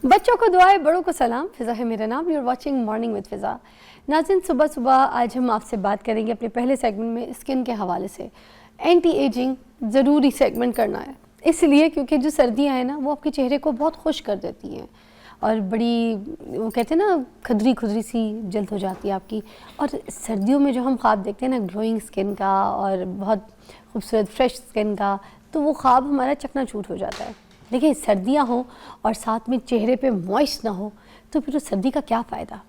बच्चों को दुआएं, बड़ों को सलाम। फिज़ा है मेरा नाम। You are watching morning with Fiza. नाज़रीन, सुबह सुबह आज हम आपसे बात करेंगे अपने पहले सेगमेंट में स्किन के हवाले से। एंटी एजिंग ज़रूरी सेगमेंट करना है, इसलिए क्योंकि जो सर्दियाँ हैं ना, वो आपके चेहरे को बहुत खुश कर देती हैं और बड़ी, वो कहते हैं ना, खुदरी खुदरी सी जल्द हो जाती है आपकी। और सर्दियों में जो हम ख्वाब देखते हैं ना, ग्लोइंग स्किन का और बहुत खूबसूरत फ्रेश स्किन का, तो वो ख्वाब हमारा चकनाचूर हो जाता है। देखिए, सर्दियाँ हों और साथ में चेहरे पे मॉइस्ट ना हो, तो फिर उस सर्दी का क्या फ़ायदा।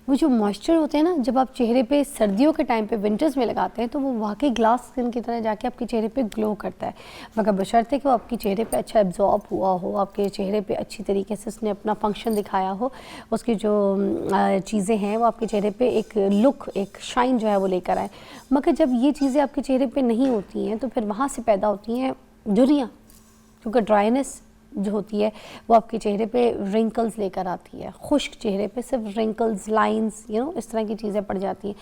वो जो मॉइस्चर होते हैं ना, जब आप चेहरे पे सर्दियों के टाइम पे विंटर्स में लगाते हैं, तो वो वाकई ग्लास स्किन की तरह जाके आपके चेहरे पे ग्लो करता है, मगर बशर्ते कि वो आपके चेहरे पे अच्छा एब्जॉर्ब हुआ हो, आपके चेहरे पे अच्छी तरीके से उसने अपना फंक्शन दिखाया हो, उसकी जो चीज़ें हैं वो आपके चेहरे पे एक लुक, एक शाइन जो है वो लेकर आए। मगर जब ये चीज़ें आपके चेहरे पर नहीं होती हैं, तो फिर वहाँ से पैदा होती हैं झुर्रियाँ, क्योंकि ड्राइनेस जो होती है वो आपके चेहरे पे रिंकल्स लेकर आती है। खुश्क चेहरे पे सिर्फ रिंकल्स, लाइंस, इस तरह की चीज़ें पड़ जाती हैं।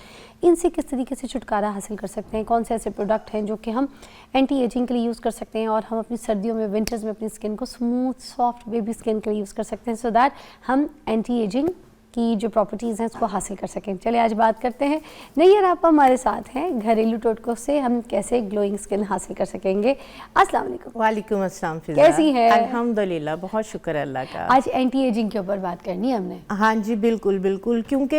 इनसे किस तरीके से छुटकारा हासिल कर सकते हैं, कौन से ऐसे प्रोडक्ट हैं जो कि हम एंटी एजिंग के लिए यूज़ कर सकते हैं और हम अपनी सर्दियों में, विंटर्स में अपनी स्किन को स्मूथ सॉफ्ट बेबी स्किन के लिए यूज़ कर सकते हैं, सो दैट हम एंटी एजिंग की जो प्रॉपर्टीज़ हैं उसको हासिल कर सकें। चलिए आज बात करते हैं। नैयर आप हमारे साथ हैं, घरेलू टोटकों से हम कैसे ग्लोइंग स्किन हासिल कर सकेंगे। अस्सलाम वालेकुम। वालेकुम अस्सलाम फिज़ा, कैसी है? अल्हम्दुलिल्लाह, बहुत शुक्र अल्लाह का। आज एंटी एजिंग के ऊपर बात करनी है हमने। हाँ जी, बिल्कुल बिल्कुल, क्योंकि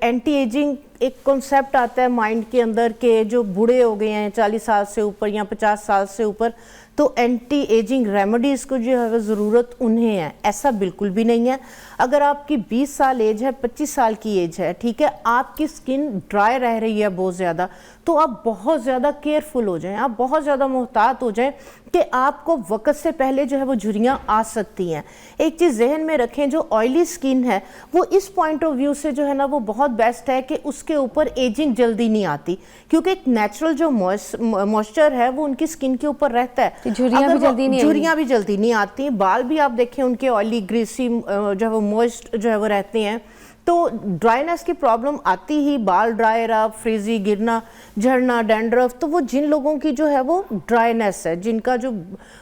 एंटी एजिंग एक कॉन्सेप्ट आता है माइंड के अंदर के जो बूढ़े हो गए हैं 40 साल से ऊपर या 50 साल से ऊपर, तो एंटी एजिंग रेमेडीज़ को जो है ज़रूरत उन्हें है। ऐसा बिल्कुल भी नहीं है। अगर आपकी 20 साल एज है, 25 साल की एज है, ठीक है, आपकी स्किन ड्राई रह रही है बहुत ज़्यादा, तो आप बहुत ज़्यादा केयरफुल हो जाएं, आप बहुत ज़्यादा मोहतात हो जाएं कि आपको वक्त से पहले जो है वो झुर्रियाँ आ सकती हैं। एक चीज़ जहन में रखें, जो ऑयली स्किन है वो इस पॉइंट ऑफ व्यू से जो है ना वो बहुत बेस्ट है कि उसके ऊपर एजिंग जल्दी नहीं आती, क्योंकि एक नेचुरल जो मॉइस्चर है वो उनकी स्किन के ऊपर रहता है। झुर्रियाँ भी जल्दी नहीं आती। बाल भी आप देखें उनके ऑयली, ग्रीसी, जो है वो मॉइस्ट जो है वो रहते हैं, तो ड्राइनेस की प्रॉब्लम आती ही, बाल ड्राई रहा, फ्रीजी, गिरना, झड़ना, डैंड्रफ, तो वो जिन लोगों की जो है वो ड्राइनेस है, जिनका जो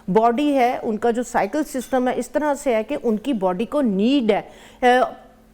बॉडी है, उनका जो साइकिल सिस्टम है इस तरह से है कि उनकी बॉडी को नीड है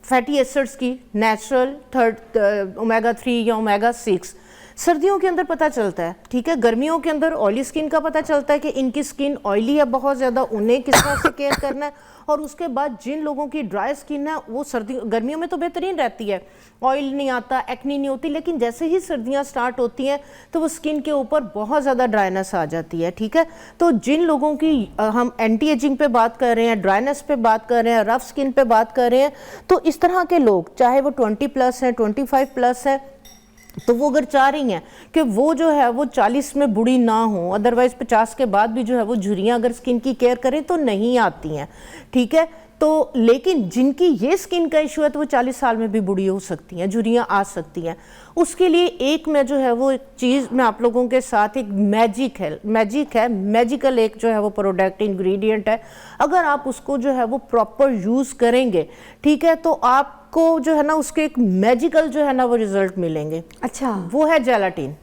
फैटी एसिड्स की, नेचुरल ओमेगा 3 या ओमेगा 6। सर्दियों के अंदर पता चलता है, ठीक है, गर्मियों के अंदर ऑयली स्किन का पता चलता है कि इनकी स्किन ऑयली है बहुत ज़्यादा, उन्हें किस तरह से केयर करना है। और उसके बाद जिन लोगों की ड्राई स्किन है वो गर्मियों में तो बेहतरीन रहती है, ऑयल नहीं आता, एक्नी नहीं होती, लेकिन जैसे ही सर्दियां स्टार्ट होती हैं तो वो स्किन के ऊपर बहुत ज़्यादा ड्राइनेस आ जाती है, ठीक है। तो जिन लोगों की हम एंटी एजिंग पे बात कर रहे हैं, ड्राइनेस पे बात कर रहे हैं, रफ स्किन पे बात कर रहे हैं, तो इस तरह के लोग, चाहे वो 20+ हैं, 25+ है, तो वो अगर चाह रही हैं कि वो जो है वो 40 में बूढ़ी ना हो, अदरवाइज 50 के बाद भी जो है वो झुर्रियाँ अगर स्किन की केयर करें तो नहीं आती हैं, ठीक है। तो लेकिन जिनकी ये स्किन का इशू है तो वो 40 साल में भी बूढ़ी हो सकती हैं, झुर्रियाँ आ सकती हैं। उसके लिए एक मैं जो है वो एक चीज़ मैं आप लोगों के साथ, एक मैजिकल एक जो है वो प्रोडक्ट इंग्रेडिएंट है, अगर आप उसको जो है वो प्रॉपर यूज़ करेंगे, ठीक है, तो आपको जो है ना उसके एक मैजिकल जो है ना वो रिजल्ट मिलेंगे। अच्छा, वो है जेलाटिन।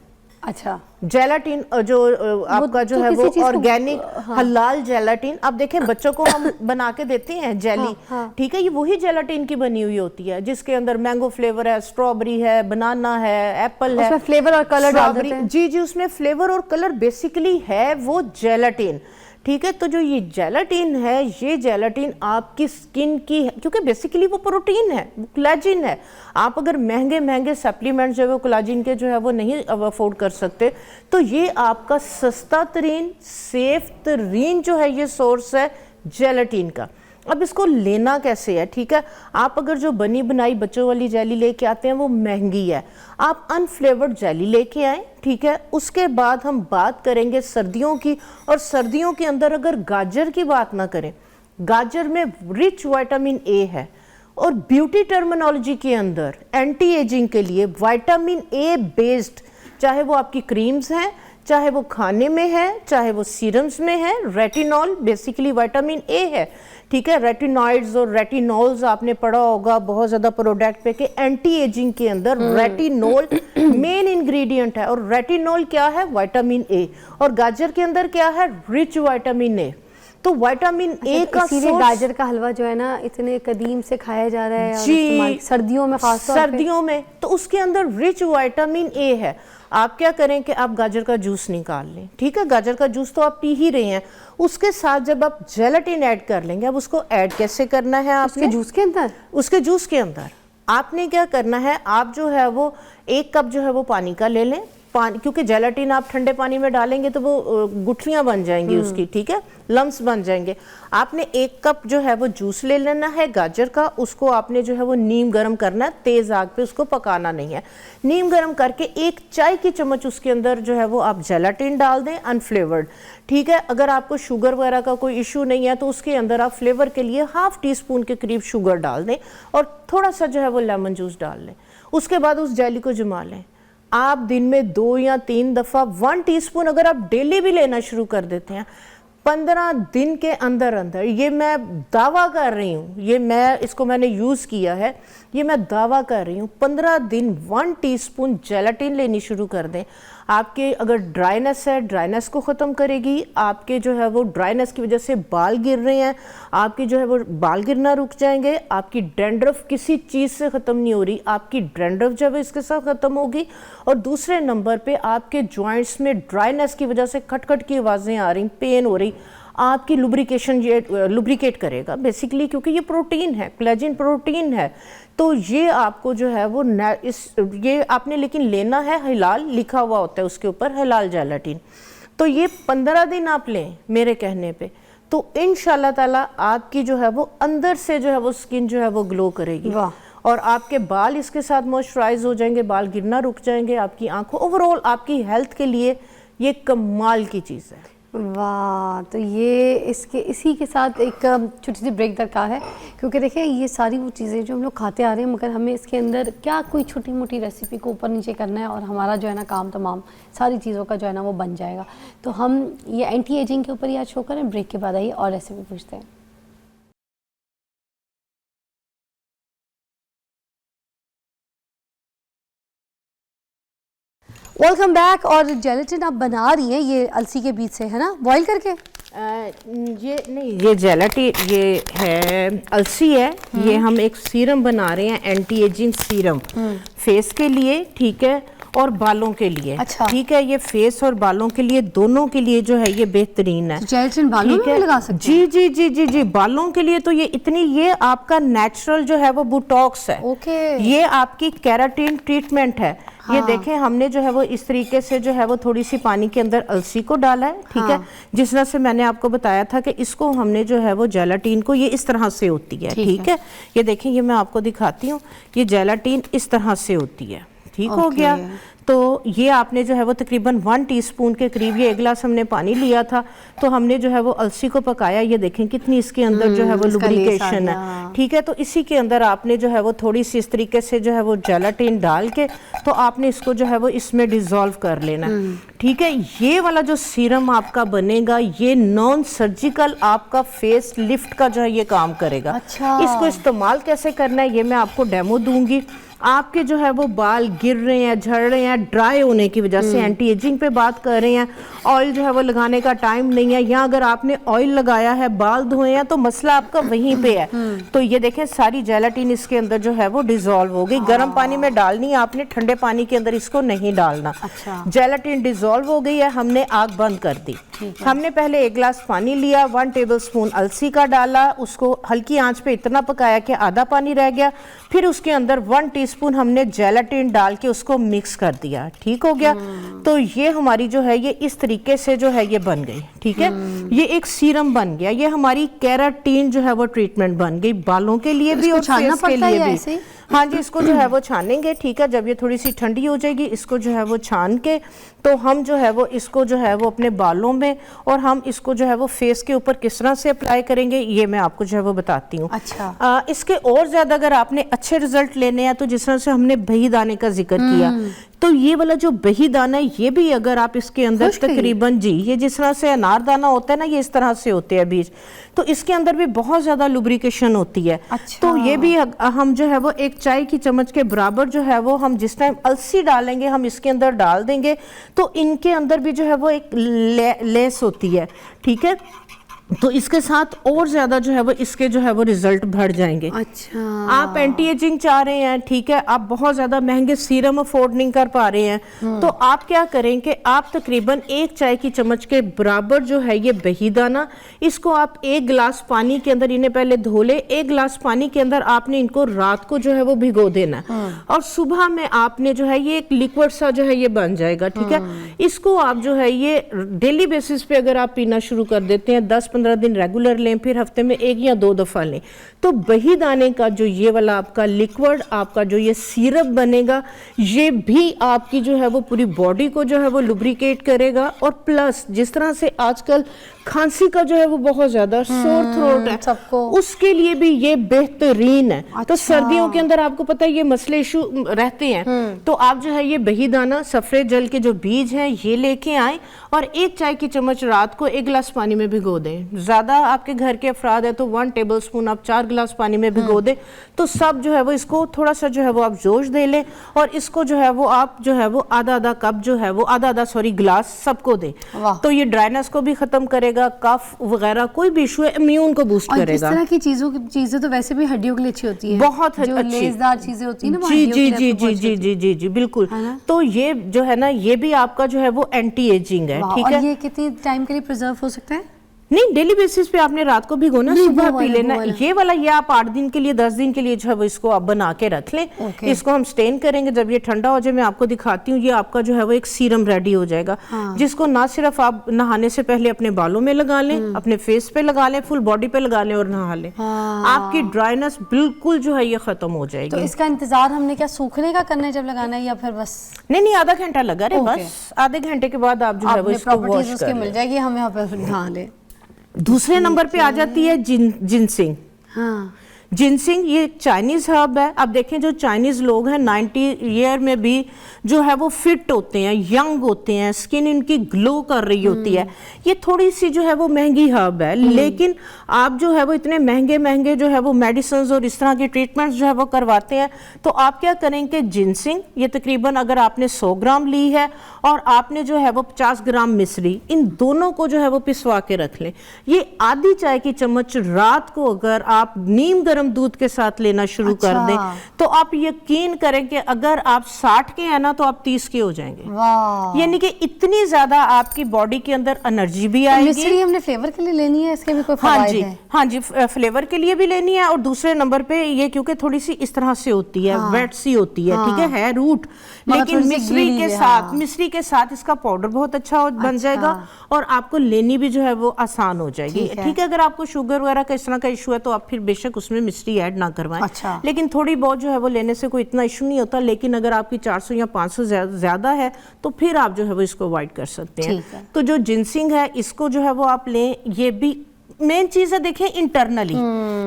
अच्छा, जेलाटिन जो आपका जो है वो ऑर्गेनिक हलाल जेलाटिन। आप देखें, बच्चों को हम बना के देते हैं जेली, ठीक है, ये वही जेलाटिन की बनी हुई होती है, जिसके अंदर मैंगो फ्लेवर है, स्ट्रॉबेरी है, बनाना है, एप्पल है, उसमें फ्लेवर और कलर डाल देते हैं। जी, उसमें फ्लेवर और कलर बेसिकली है वो जेलाटिन, ठीक है। तो जो ये जेलाटिन है, ये जेलाटिन आपकी स्किन की, क्योंकि बेसिकली वो प्रोटीन है, वो कोलेजिन है। आप अगर महंगे सप्लीमेंट्स जो है वो कोलेजिन के जो है वो नहीं अफोर्ड कर सकते, तो ये आपका सस्ता तरीन, सेफ तरीन जो है ये सोर्स है जेलाटिन का। अब इसको लेना कैसे है, ठीक है। आप अगर जो बनी बनाई बच्चों वाली जेली लेके आते हैं वो महंगी है, आप अनफ्लेवर्ड जेली लेके आए, ठीक है। उसके बाद हम बात करेंगे सर्दियों की, और सर्दियों के अंदर अगर गाजर की बात ना करें, गाजर में रिच विटामिन ए है, और ब्यूटी टर्मिनोलॉजी के अंदर एंटी एजिंग के लिए विटामिन ए बेस्ड, चाहे वो आपकी क्रीम्स हैं, चाहे वो खाने में है, चाहे वो सीरम्स में है, रेटिनॉल बेसिकली विटामिन ए है, ठीक है। रेटिनॉइड्स और रेटिनॉल्स आपने पढ़ा होगा बहुत ज़्यादा प्रोडक्ट पे कि एंटी एजिंग के अंदर रेटिनॉल मेन इंग्रेडिएंट है, और रेटिनॉल क्या है, विटामिन ए, और गाजर के अंदर क्या है, रिच विटामिन ए। तो विटामिन ए का इसीलिए source- गाजर का हलवा जो है ना इतने कदीम से खाया जा रहा है और जी, इस्तेमाल सर्दियों में खास तौर पे। सर्दियों में तो उसके अंदर रिच विटामिन ए है। आप क्या करें कि आप गाजर का जूस निकाल लें, ठीक है, गाजर का जूस तो आप पी ही रहे हैं, उसके साथ जब आप जेलेटिन ऐड कर लेंगे, अब उसको ऐड कैसे करना है आपने? उसके जूस के अंदर? उसके जूस के अंदर आपने क्या करना है, आप जो है वो 1 कप जो है वो पानी का ले लें, पानी, क्योंकि जेलेटिन आप ठंडे पानी में डालेंगे तो वो गुठलियां बन जाएंगी उसकी, ठीक है, लम्स बन जाएंगे। आपने 1 कप जो है वो जूस ले लेना है गाजर का, उसको आपने जो है वो नीम गरम करना है, तेज आग पे उसको पकाना नहीं है। नीम गरम करके 1 चाय की चम्मच उसके अंदर जो है वो आप जेलेटिन डाल दें अनफ्लेवर्ड, ठीक है। अगर आपको शुगर वगैरह का कोई इशू नहीं है तो उसके अंदर आप फ्लेवर के लिए ½ टीस्पून के करीब शुगर डाल दें और थोड़ा सा जो है वो लेमन जूस डाल लें। उसके बाद उस जेली को जमा लें। आप दिन में 2 या 3 दफ़ा 1 टीस्पून अगर आप डेली भी लेना शुरू कर देते हैं, 15 दिन के अंदर अंदर, ये मैं दावा कर रही हूँ, ये मैं इसको मैंने यूज़ किया है, ये मैं दावा कर रही हूँ, 15 दिन 1 टीस्पून जेलेटिन लेनी शुरू कर दें, आपके अगर ड्राइनेस है ड्राइनेस को ख़त्म करेगी। आपके जो है वो ड्राइनेस की वजह से बाल गिर रहे हैं, आपकी जो है वो बाल गिरना रुक जाएंगे। आपकी डैंड्रफ किसी चीज़ से ख़त्म नहीं हो रही, आपकी डैंड्रफ जब इसके साथ ख़त्म होगी। और दूसरे नंबर पे आपके जॉइंट्स में ड्राइनेस की वजह से खटखट की आवाज़ें आ रही, पेन हो रही, आपकी लुब्रिकेशन ये लुब्रिकेट करेगा बेसिकली, क्योंकि ये प्रोटीन है, कोलेजन प्रोटीन है। तो ये आपको जो है वो ये आपने लेकिन लेना है हिलाल, लिखा हुआ होता है उसके ऊपर हिलाल जेलेटिन। तो ये 15 दिन आप लें मेरे कहने पे, तो इंशाल्लाह ताला आपकी जो है वो अंदर से जो है वो स्किन जो है वो ग्लो करेगी और आपके बाल इसके साथ मॉइस्चराइज हो जाएंगे, बाल गिरना रुक जाएंगे, आपकी आंखों, ओवरऑल आपकी हेल्थ के लिए ये कमाल की चीज़ है। वाह, तो ये इसी के साथ एक छोटी सी ब्रेक दरकार है, क्योंकि देखिए ये सारी वो चीज़ें जो हम लोग खाते आ रहे हैं, मगर हमें इसके अंदर क्या कोई छोटी मोटी रेसिपी को ऊपर नीचे करना है और हमारा जो है ना काम तमाम सारी चीज़ों का जो है ना वो बन जाएगा। तो हम ये एंटी एजिंग के ऊपर ही आज शो करें, ब्रेक के बाद आइए और रेसिपी पूछते हैं। Welcome back. और जेलेटिन आप बना रही हैं ये अलसी के बीज से, है ना, बॉईल करके? ये नहीं, ये जेलेटिन, ये है अलसी है, ये हम एक सीरम बना रहे हैं, एंटी एजिंग सीरम, फेस के लिए, ठीक है, और बालों के लिए। अच्छा। ठीक है, ये फेस और बालों के लिए, दोनों के लिए जो है ये बेहतरीन है। जेलेटिन बालों में भी लगा सकते हैं? जी जी जी जी जी, बालों के लिए तो ये इतनी, ये आपका नेचुरल जो है वो बुटॉक्स है। ओके। ये आपकी केराटिन ट्रीटमेंट है। हाँ। ये देखें, हमने जो है वो इस तरीके से जो है वो थोड़ी सी पानी के अंदर अलसी को डाला है, ठीक है, जिस तरह से मैंने आपको बताया था कि इसको हमने जो है वो जेलाटिन को, ये इस तरह से होती है, ठीक है, ये देखें, ये मैं आपको दिखाती हूँ, ये जेलाटिन इस तरह से होती है, ठीक हो गया। तो ये आपने जो है वो तकरीबन 1 टीस्पून के करीब, ये 1 गिलास हमने पानी लिया था, तो हमने जो है वो अलसी को पकाया, ये देखें कितनी इसके अंदर जो है वो लुब्रिकेशन है, ठीक है। तो इसी के अंदर आपने जो है वो थोड़ी सी इस तरीके से जो है वो जेलाटिन डाल के, तो आपने इसको जो है वो इसमें डिज़ोल्व कर लेना, ठीक है। ये वाला जो सीरम आपका बनेगा, ये नॉन सर्जिकल आपका फेस लिफ्ट का जो है ये काम करेगा। अच्छा। इसको इस्तेमाल कैसे करना है ये मैं आपको डेमो दूंगी। आपके जो है वो बाल गिर रहे हैं, झड़ रहे हैं, ड्राई होने की वजह से, एंटी एजिंग पे बात कर रहे हैं, ऑयल जो है वो लगाने का टाइम नहीं है, या अगर आपने ऑयल लगाया है, बाल धोए हैं, तो मसला आपका वहीं पे है। तो ये देखें, सारी जेलाटिन इसके अंदर जो है वो डिजोल्व हो गई। गर्म पानी में डालनी है आपने, ठंडे पानी के अंदर इसको नहीं डालना। अच्छा। जेलाटिन डिजोल्व हो गई है, हमने आग बंद कर दी। हमने पहले 1 गिलास पानी लिया, 1 टेबलस्पून अलसी का डाला, उसको हल्की आंच पे इतना पकाया कि आधा पानी रह गया, फिर उसके अंदर 1 टीस्पून हमने जेलाटिन डाल के उसको मिक्स कर दिया, ठीक हो गया। तो ये हमारी जो है ये इस तरीके से जो है ये बन गई, ठीक है, ये एक सीरम बन गया, ये हमारी केराटिन जो है वो ट्रीटमेंट बन गई, बालों के लिए भी और फेस के लिए भी। हाँ जी, इसको जो है वो छानेंगे, ठीक है, जब ये थोड़ी सी ठंडी हो जाएगी, इसको जो है वो छान के, तो हम जो है वो इसको जो है वो अपने बालों में, और हम इसको जो है वो फेस के ऊपर किस तरह से अप्लाई करेंगे ये मैं आपको जो है वो बताती हूँ। अच्छा। इसके और ज़्यादा अगर आपने अच्छे रिजल्ट लेने हैं, तो जिस तरह से हमने बही दाने का जिक्र किया, तो ये वाला जो बही दाना है, ये भी अगर आप इसके अंदर तकरीबन, जी, ये जिस तरह से अनार दाना होता है ना, ये इस तरह से होते हैं बीज, तो इसके अंदर भी बहुत ज़्यादा लुब्रिकेशन होती है। अच्छा। तो ये भी हम जो है वो 1 चाय की चम्मच के बराबर जो है वो हम जिस टाइम अलसी डालेंगे, हम इसके अंदर डाल देंगे, तो इनके अंदर भी जो है वो एक लेस होती है, ठीक है, तो इसके साथ और ज्यादा जो है वो इसके जो है वो रिजल्ट बढ़ जाएंगे। अच्छा, आप एंटी एजिंग चाह रहे हैं, ठीक है, आप बहुत ज्यादा महंगे सीरम अफोर्ड नहीं कर पा रहे हैं, तो आप क्या करें कि आप तकरीबन 1 चाय की चम्मच के बराबर जो है ये बही दाना, इसको आप 1 गिलास पानी के अंदर इन्हें पहले धो ले, 1 गिलास पानी के अंदर आपने इनको रात को जो है वो भिगो देना है और सुबह में आपने जो है ये एक लिक्विड सा जो है ये बन जाएगा, ठीक है। इसको आप जो है ये डेली बेसिस पे अगर आप पीना शुरू कर देते हैं, 10-15 दिन रेगुलर लें, फिर हफ्ते में 1 या 2 दफा लें, तो बही दाने का जो ये वाला आपका लिक्विड, आपका जो ये सिरप बनेगा, ये भी आपकी जो है वो पूरी बॉडी को जो है वो लुब्रिकेट करेगा। और प्लस जिस तरह से आजकल खांसी का जो है वो बहुत ज्यादा सोर थ्रोट है सबको, उसके लिए भी ये बेहतरीन है। अच्छा। तो सर्दियों के अंदर आपको पता है ये मसले इशू रहते हैं, तो आप जो है ये बही दाना, सफेद जल के जो बीज हैं ये लेके आए और 1 चाय की चम्मच रात को 1 गिलास पानी में भिगो दें। ज्यादा आपके घर के अफराद है तो 1 टेबलस्पून आप 4 गिलास पानी में भिगो दें, तो सब जो है वो इसको थोड़ा सा जो है वो आप जोश दे लें और इसको जो है वो आप जो है वो आधा कप जो है वो आधा गिलास सबको दें। तो ये ड्राइनेस को भी खत्म करेगा, कफ वगैरह कोई भी इशू है इम्यून को बूस्ट और करेगा। इस तरह की चीजें तो वैसे भी हड्डियों के लिए अच्छी होती है, बहुत जो अच्छी लेसदार चीजें होती है ना, वो जी हड्डियों जी के लिए जी आपको जी बहुत जी जी जी बिल्कुल। है ना? तो ये जो है ना ये भी आपका जो है वो एंटी एजिंग है, वाह, ठीक और है। ये कितने टाइम के लिए प्रिजर्व हो सकता है? नहीं, डेली बेसिस पे आपने रात को भिगोना, नहीं, सुबह वो पी वाला, लेना। वो वाला। ये वाला ये आप 8 दिन के लिए 10 दिन के लिए जो है वो इसको आप बना के रख लें। Okay. इसको हम स्टेन करेंगे, जब ये ठंडा हो जाए मैं आपको दिखाती हूँ, ये आपका जो है वो एक सीरम रेडी हो जाएगा। हाँ। जिसको ना सिर्फ आप नहाने से पहले अपने बालों में लगा लें, अपने फेस पे लगा लें, फुल बॉडी पे लगा लें और नहा लें, हाँ। आपकी ड्राइनेस बिल्कुल जो है ये खत्म हो तो जाएगी। इसका इंतजार हमने क्या सूखने का करना है जब लगाना है, या फिर बस नहीं, आधा घंटा लगा रहे, Okay. बस आधे घंटे के बाद आप जो है वो आपने इसको प्रॉपर्टीज वॉश उसके कर मिल लें। जाएगी, हम यहाँ पे ढा ले। दूसरे नंबर पे आ जाती है जिनसिंग। हाँ, जिनसिंग ये चाइनीज हर्ब है। अब देखें जो चाइनीज लोग हैं 90 ईयर में भी जो है वो फिट होते हैं, यंग होते हैं, स्किन इनकी ग्लो कर रही होती है। ये थोड़ी सी जो है वो महंगी हर्ब है, लेकिन आप जो है वो इतने महंगे जो है वो मेडिसिन और इस तरह के ट्रीटमेंट्स जो है वो करवाते हैं, तो आप क्या करेंगे, जिनसिंग ये तकरीबन अगर आपने 100 ग्राम ली है और आपने जो है वो 50 ग्राम मिश्री, इन दोनों को जो है वो पिसवा के रख लें। ये आधी चाय की चम्मच रात को अगर आप नीम गर्म दूध के साथ लेना शुरू कर दें, तो आप यकीन करें कि अगर आप 60 के हैं ना तो आप 30 के हो जाएंगे। वाह, यानी कि इतनी ज्यादा आपकी बॉडी के अंदर एनर्जी भी तो आएगी। मिश्री हमने फ्लेवर के लिए लेनी है, इसके भी कोई हाँ फायदे जी, हैं? हाँ जी, फ्लेवर के लिए भी लेनी है। और दूसरे नंबर पे ये क्योंकि थोड़ी सी इस तरह से होती है, वेट सी होती है, ठीक है रूट, लेकिन मिश्री के साथ, मिश्री के साथ इसका पाउडर बहुत अच्छा बन जाएगा और आपको लेनी भी जो है वो आसान हो जाएगी, ठीक है। अगर आपको शुगर वगैरह का इस तरह का इशू है तो आप फिर बेशक उसमें मिश्री ऐड ना करवाएं। अच्छा। लेकिन थोड़ी बहुत जो है वो लेने से कोई इतना इशू नहीं होता। लेकिन अगर आपकी 400 या 500 ज्यादा है तो फिर आप जो है वो इसको अवॉइड कर सकते हैं। तो जो जिनसिंग है इसको जो है वो आप लें। ये भी मेन चीज है, देखें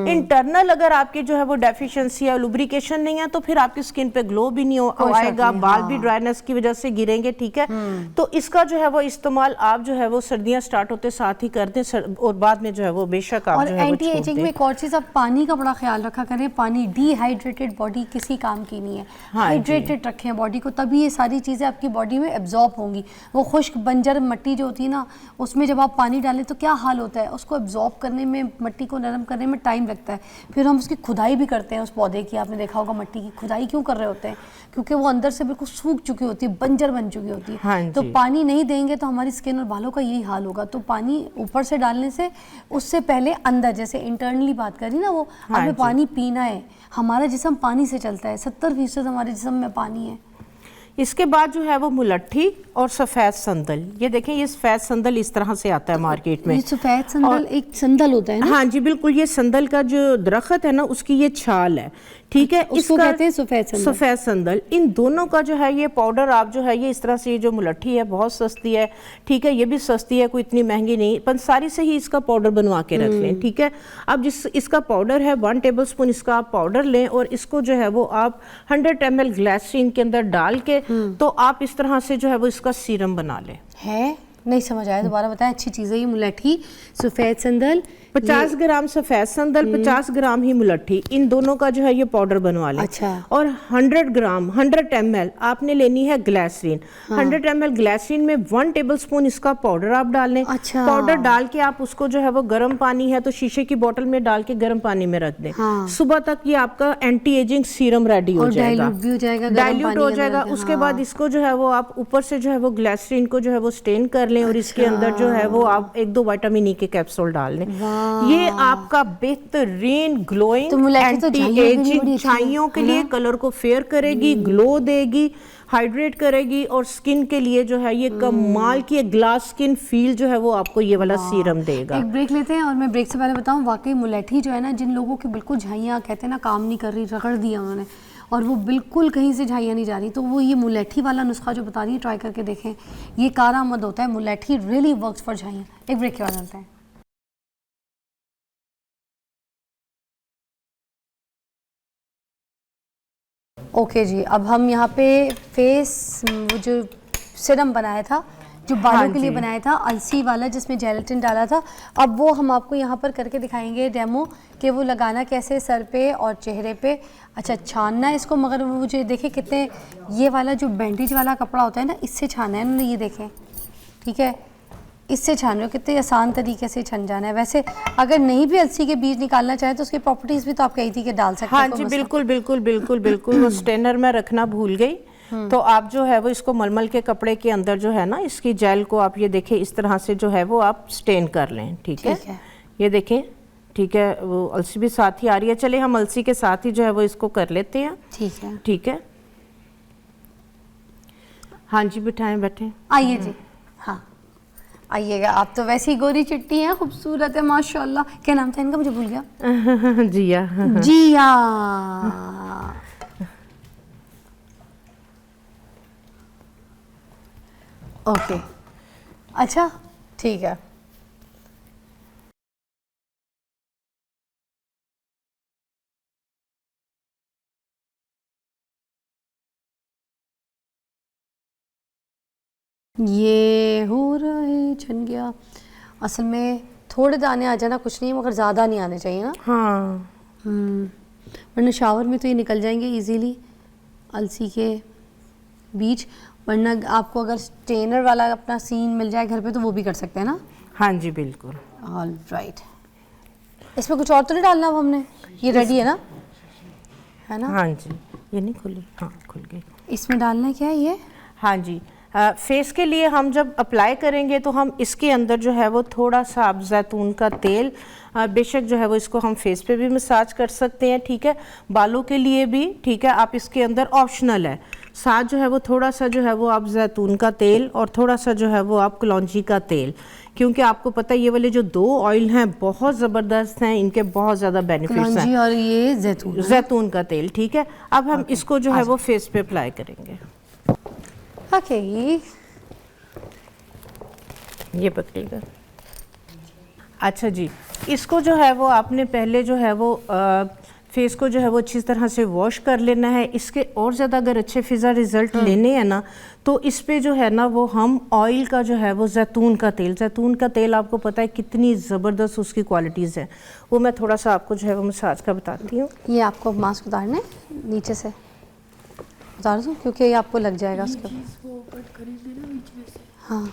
इंटरनल अगर आपकी जो है वो डेफिशिएंसी है, लुब्रिकेशन नहीं है, तो फिर आपकी स्किन पे ग्लो भी नहीं आएगा, बाल भी ड्राइनेस की वजह से गिरेंगे, ठीक है। तो इसका जो है वो इस्तेमाल आप जो है वो सर्दियां स्टार्ट होते साथ ही कर दें और बाद में जो है वो बेशक आप और जो है वो एंटी एजिंग में एक और चीज, आप पानी का बड़ा ख्याल रखा करें। पानी, डिहाइड्रेटेड बॉडी किसी काम की नहीं है। हाइड्रेटेड रखें बॉडी को, तभी ये सारी चीजें आपकी बॉडी में एब्जॉर्ब होंगी। वो खुश्क बंजर मिट्टी जो होती है ना, उसमें जब आप पानी डालें तो क्या हाल होता है, उसको एब्जॉर्ब करने में, मिट्टी को नरम करने में टाइम लगता है। फिर हम उसकी खुदाई भी करते हैं उस पौधे की। आपने देखा होगा मिट्टी की खुदाई क्यों कर रहे होते हैं, क्योंकि वो अंदर से बिल्कुल सूख चुकी होती है, बंजर बन चुकी होती है। हाँ तो पानी नहीं देंगे तो हमारी स्किन और बालों का यही हाल होगा। तो पानी ऊपर से डालने से उससे पहले अंदर, जैसे इंटरनली बात करी ना, वो हमें पानी पीना है। हमारा जिस्म पानी से चलता है, 70% हमारे जिस्म में पानी है। इसके बाद जो है वो मुलट्ठी और सफ़ेद संदल। ये देखें, ये सफ़ेद संदल इस तरह से आता है मार्केट में। ये सफ़ेद संदल एक संदल होता है ना? हाँ जी बिल्कुल, ये संदल का जो दरख्त है ना उसकी ये छाल है, ठीक है। उसको कहते हैं सफ़ेद संदल। सफ़ेद संदल। इन दोनों का जो है ये पाउडर आप जो है ये इस तरह से, ये जो मुलट्ठी है बहुत सस्ती है, ठीक है, ये भी सस्ती है, कोई इतनी महंगी नहीं, पंसारी से ही इसका पाउडर बनवा के रख लें, ठीक है। अब जिस इसका पाउडर है 1 टेबलस्पून इसका आप पाउडर लें और इसको जो है वो आप 100 ml ग्लाइसरीन के अंदर डाल के तो आप इस तरह से जो है वो इसका सीरम बना लें। है नहीं समझ आया, दोबारा बताएं। अच्छी चीज़ है ये मुलट्ठी, सफ़ेद संदल, 50 ग्राम सफेद संदल, 50 ग्राम ही मुलट्ठी, इन दोनों का जो है ये पाउडर बनवा लें। अच्छा। और 100 ग्राम 100 ml आपने लेनी है ग्लिसरीन। 100 ml ग्लिसरीन में 1 टेबलस्पून इसका पाउडर आप डाल लें। अच्छा। पाउडर डाल के आप उसको जो है वो गर्म पानी है तो शीशे की बोतल में डाल के गर्म पानी में रख दें। हाँ। सुबह तक ये आपका एंटी एजिंग सीरम रेडी हो जाएगा, डाइल्यूट हो जाएगा। उसके बाद इसको जो है वो आप ऊपर से जो है वो ग्लिसरीन को जो है वो स्टेन कर लें और इसके अंदर जो है वो आप 1-2 विटामिन ई के कैप्सूल डाल लें। ये आपका बेहतरीन ग्लोइंग एंटी एजिंग छाइयों के लिए कलर को फेयर करेगी, ग्लो देगी, हाइड्रेट करेगी और स्किन के लिए जो है ये कमाल की ग्लास स्किन फील जो है वो आपको ये वाला सीरम देगा। एक ब्रेक लेते हैं और मैं ब्रेक से पहले बताऊं, वाकई मुलैठी जो है ना, जिन लोगों की बिल्कुल झाइयाँ कहते हैं ना काम नहीं कर रही, रगड़ दिया उन्होंने और वो बिल्कुल कहीं से झाइयाँ नहीं जा रही, तो वो ये मुलैठी वाला नुस्खा जो बता रही है ट्राई करके देखें, ये कारआमद होता है। मुलैठी रियली वर्क्स फॉर झाइयाँ। एक ब्रेक के बाद चलते हैं। ओके जी, अब हम यहाँ पे फेस वो जो सिरम बनाया था, जो बालों के लिए बनाया था, अलसी वाला जिसमें जेलेटिन डाला था, अब वो हम आपको यहाँ पर करके दिखाएंगे डेमो कि वो लगाना कैसे सर पे और चेहरे पे। अच्छा, छानना है इसको, मगर मुझे देखें कितने, ये वाला जो बैंडेज वाला कपड़ा होता है ना, इससे छाना है इन्होंने, ये देखें, ठीक है, इससे छान रहे हो, कितने आसान तरीके से छन जाना है। वैसे अगर नहीं भी अलसी के बीज निकालना चाहे तो उसकी प्रॉपर्टीज भी तो आप कही थी कि डाल सकते हैं। हाँ जी, बिल्कुल बिल्कुल बिल्कुल बिल्कुल। वो स्टेनर में रखना भूल गई, तो आप जो है वो इसको मलमल के कपड़े के अंदर जो है ना, इसकी जेल को आप ये देखें इस तरह से जो है वो आप स्टेन कर लें। ठीक है, ये देखें, ठीक है, वो अलसी भी साथ ही आ रही है। चले हम अलसी के साथ ही जो है वो इसको कर लेते हैं। ठीक है, ठीक है, हाँ जी, बिठाएं, बैठे, आइए जी, हाँ आइएगा। आप तो वैसी गोरी चिट्टी हैं, खूबसूरत है माशाल्लाह। क्या नाम था इनका, मुझे भूल गया। जिया। जिया। ओके, अच्छा ठीक है। ये हो रहे छन गया। असल में थोड़े दाने आ जाना कुछ नहीं, मगर ज़्यादा नहीं आने चाहिए ना। हाँ, वरना शावर में तो ये निकल जाएंगे इजीली अलसी के बीज। वरना आपको अगर स्टेनर वाला अपना सीन मिल जाए घर पे तो वो भी कर सकते हैं ना। हाँ जी, बिल्कुल। All right. इसमें कुछ और तो नहीं डालना अब हमने, ये रेडी है ना, है ना? हाँ जी, ये नहीं खुली, हाँ खुल गई। इसमें डालना है क्या है ये? हाँ जी, फेस के लिए हम जब अप्लाई करेंगे तो हम इसके अंदर जो है वो थोड़ा सा आप जैतून का तेल, बेशक जो है वो इसको हम फेस पे भी मसाज कर सकते हैं। ठीक है, बालों के लिए भी, ठीक है, आप इसके अंदर ऑप्शनल है, साथ जो है वो थोड़ा सा जो है वो आप जैतून का तेल और थोड़ा सा जो है वो आप कलौंजी का तेल, क्योंकि आपको पता है ये वाले जो 2 ऑयल हैं बहुत ज़बरदस्त हैं, इनके बहुत ज़्यादा बेनिफिट्स हैं। और ये जैतून का तेल। ठीक है, अब हम इसको जो है वो फेस पे अप्लाई करेंगे। ओके, ये पकड़ेगा। अच्छा जी, इसको जो है वो आपने पहले जो है वो फेस को जो है वो अच्छी तरह से वॉश कर लेना है। इसके और ज़्यादा अगर अच्छे फिज़ा रिज़ल्ट लेने हैं ना, तो इस पे जो है ना वो हम ऑयल का जो है वो जैतून का तेल आपको पता है कितनी ज़बरदस्त उसकी क्वालिटीज़ हैं, वो मैं थोड़ा सा आपको जो है वो मसाज का बताती हूँ। ये आपको मास्क उतारने नीचे से उतार दूँ, क्योंकि ये आपको लग जाएगा उसके बाद। हाँ,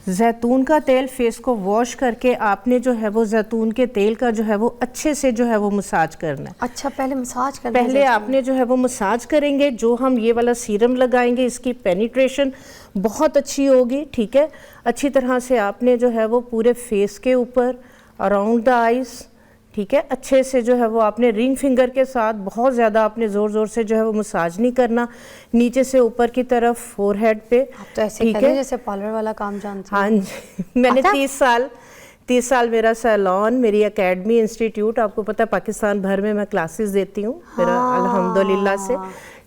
जैतून का तेल फेस को वॉश करके आपने जो है वो जैतून के तेल का जो है वो अच्छे से जो है वो मसाज करना है। अच्छा, पहले मसाज करना है। पहले आपने जो है वो मसाज करेंगे। जो हम ये वाला सीरम लगाएंगे इसकी पेनिट्रेशन बहुत अच्छी होगी। ठीक है, अच्छी तरह से आपने जो है वो पूरे फेस के ऊपर, अराउंड द आइज, ठीक है, अच्छे से जो है वो आपने रिंग फिंगर के साथ, बहुत ज़्यादा आपने ज़ोर ज़ोर से जो है वो मसाज नहीं करना, नीचे से ऊपर की तरफ फोरहेड पे। आप तो ऐसे कर रहे हैं जैसे पार्लर वाला काम जानते हैं। हाँ जी, मैंने 30 साल मेरा सैलून, मेरी एकेडमी, इंस्टीट्यूट, आपको पता है पाकिस्तान भर में मैं क्लासेस देती हूँ, मेरा अल्हम्दुलिल्लाह से।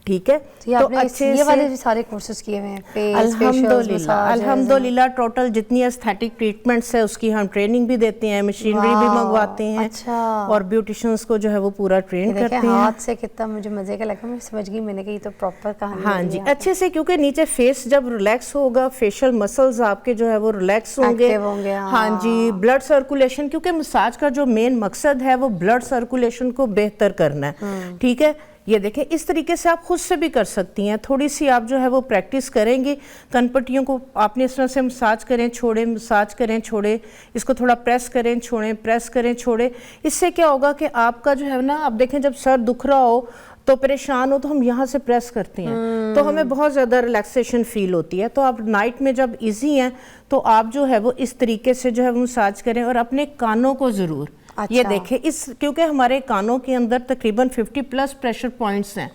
ठीक है। तो आपने ये वाले भी सारे कोर्सेज किए हुए हैं, फेस, अल्हम्दुलिल्लाह अल्हम्दुलिल्लाह टोटल जितनी एस्थेटिक ट्रीटमेंट्स है उसकी हम ट्रेनिंग भी देते हैं, मशीनरी भी मंगवाते हैं। अच्छा। और ब्यूटिशियंस को जो है वो पूरा ट्रेन करते हैं। हाथ से कितना मुझे मजे का लगा, मैं समझ गई, मैंने कही तो प्रॉपर कहानी। हाँ जी, अच्छे से, क्योंकि नीचे फेस जब रिलैक्स होगा, फेशियल मसल्स आपके जो है वो रिलैक्स होंगे। हाँ जी, ब्लड सर्कुलेशन, क्योंकि मसाज का जो मेन मकसद है वो ब्लड सर्कुलेशन को बेहतर करना है, ठीक है। ये देखें, इस तरीके से आप खुद से भी कर सकती हैं। थोड़ी सी आप जो है वो प्रैक्टिस करेंगी, कनपट्टियों को आपने इस तरह से मसाज करें छोड़े, मसाज करें छोड़े, इसको थोड़ा प्रेस करें छोड़ें, प्रेस करें छोड़े। इससे क्या होगा कि आपका जो है ना, आप देखें जब सर दुख रहा हो तो परेशान हो तो हम यहाँ से प्रेस करते हैं तो हमें बहुत ज़्यादा रिलैक्सेशन फील होती है। तो आप नाइट में जब इजी हैं तो आप जो है वो इस तरीके से जो है वो मसाज करें। और अपने कानों को ज़रूर ये देखें, इस क्योंकि हमारे कानों के अंदर तकरीबन 50+ प्रेशर पॉइंट्स हैं,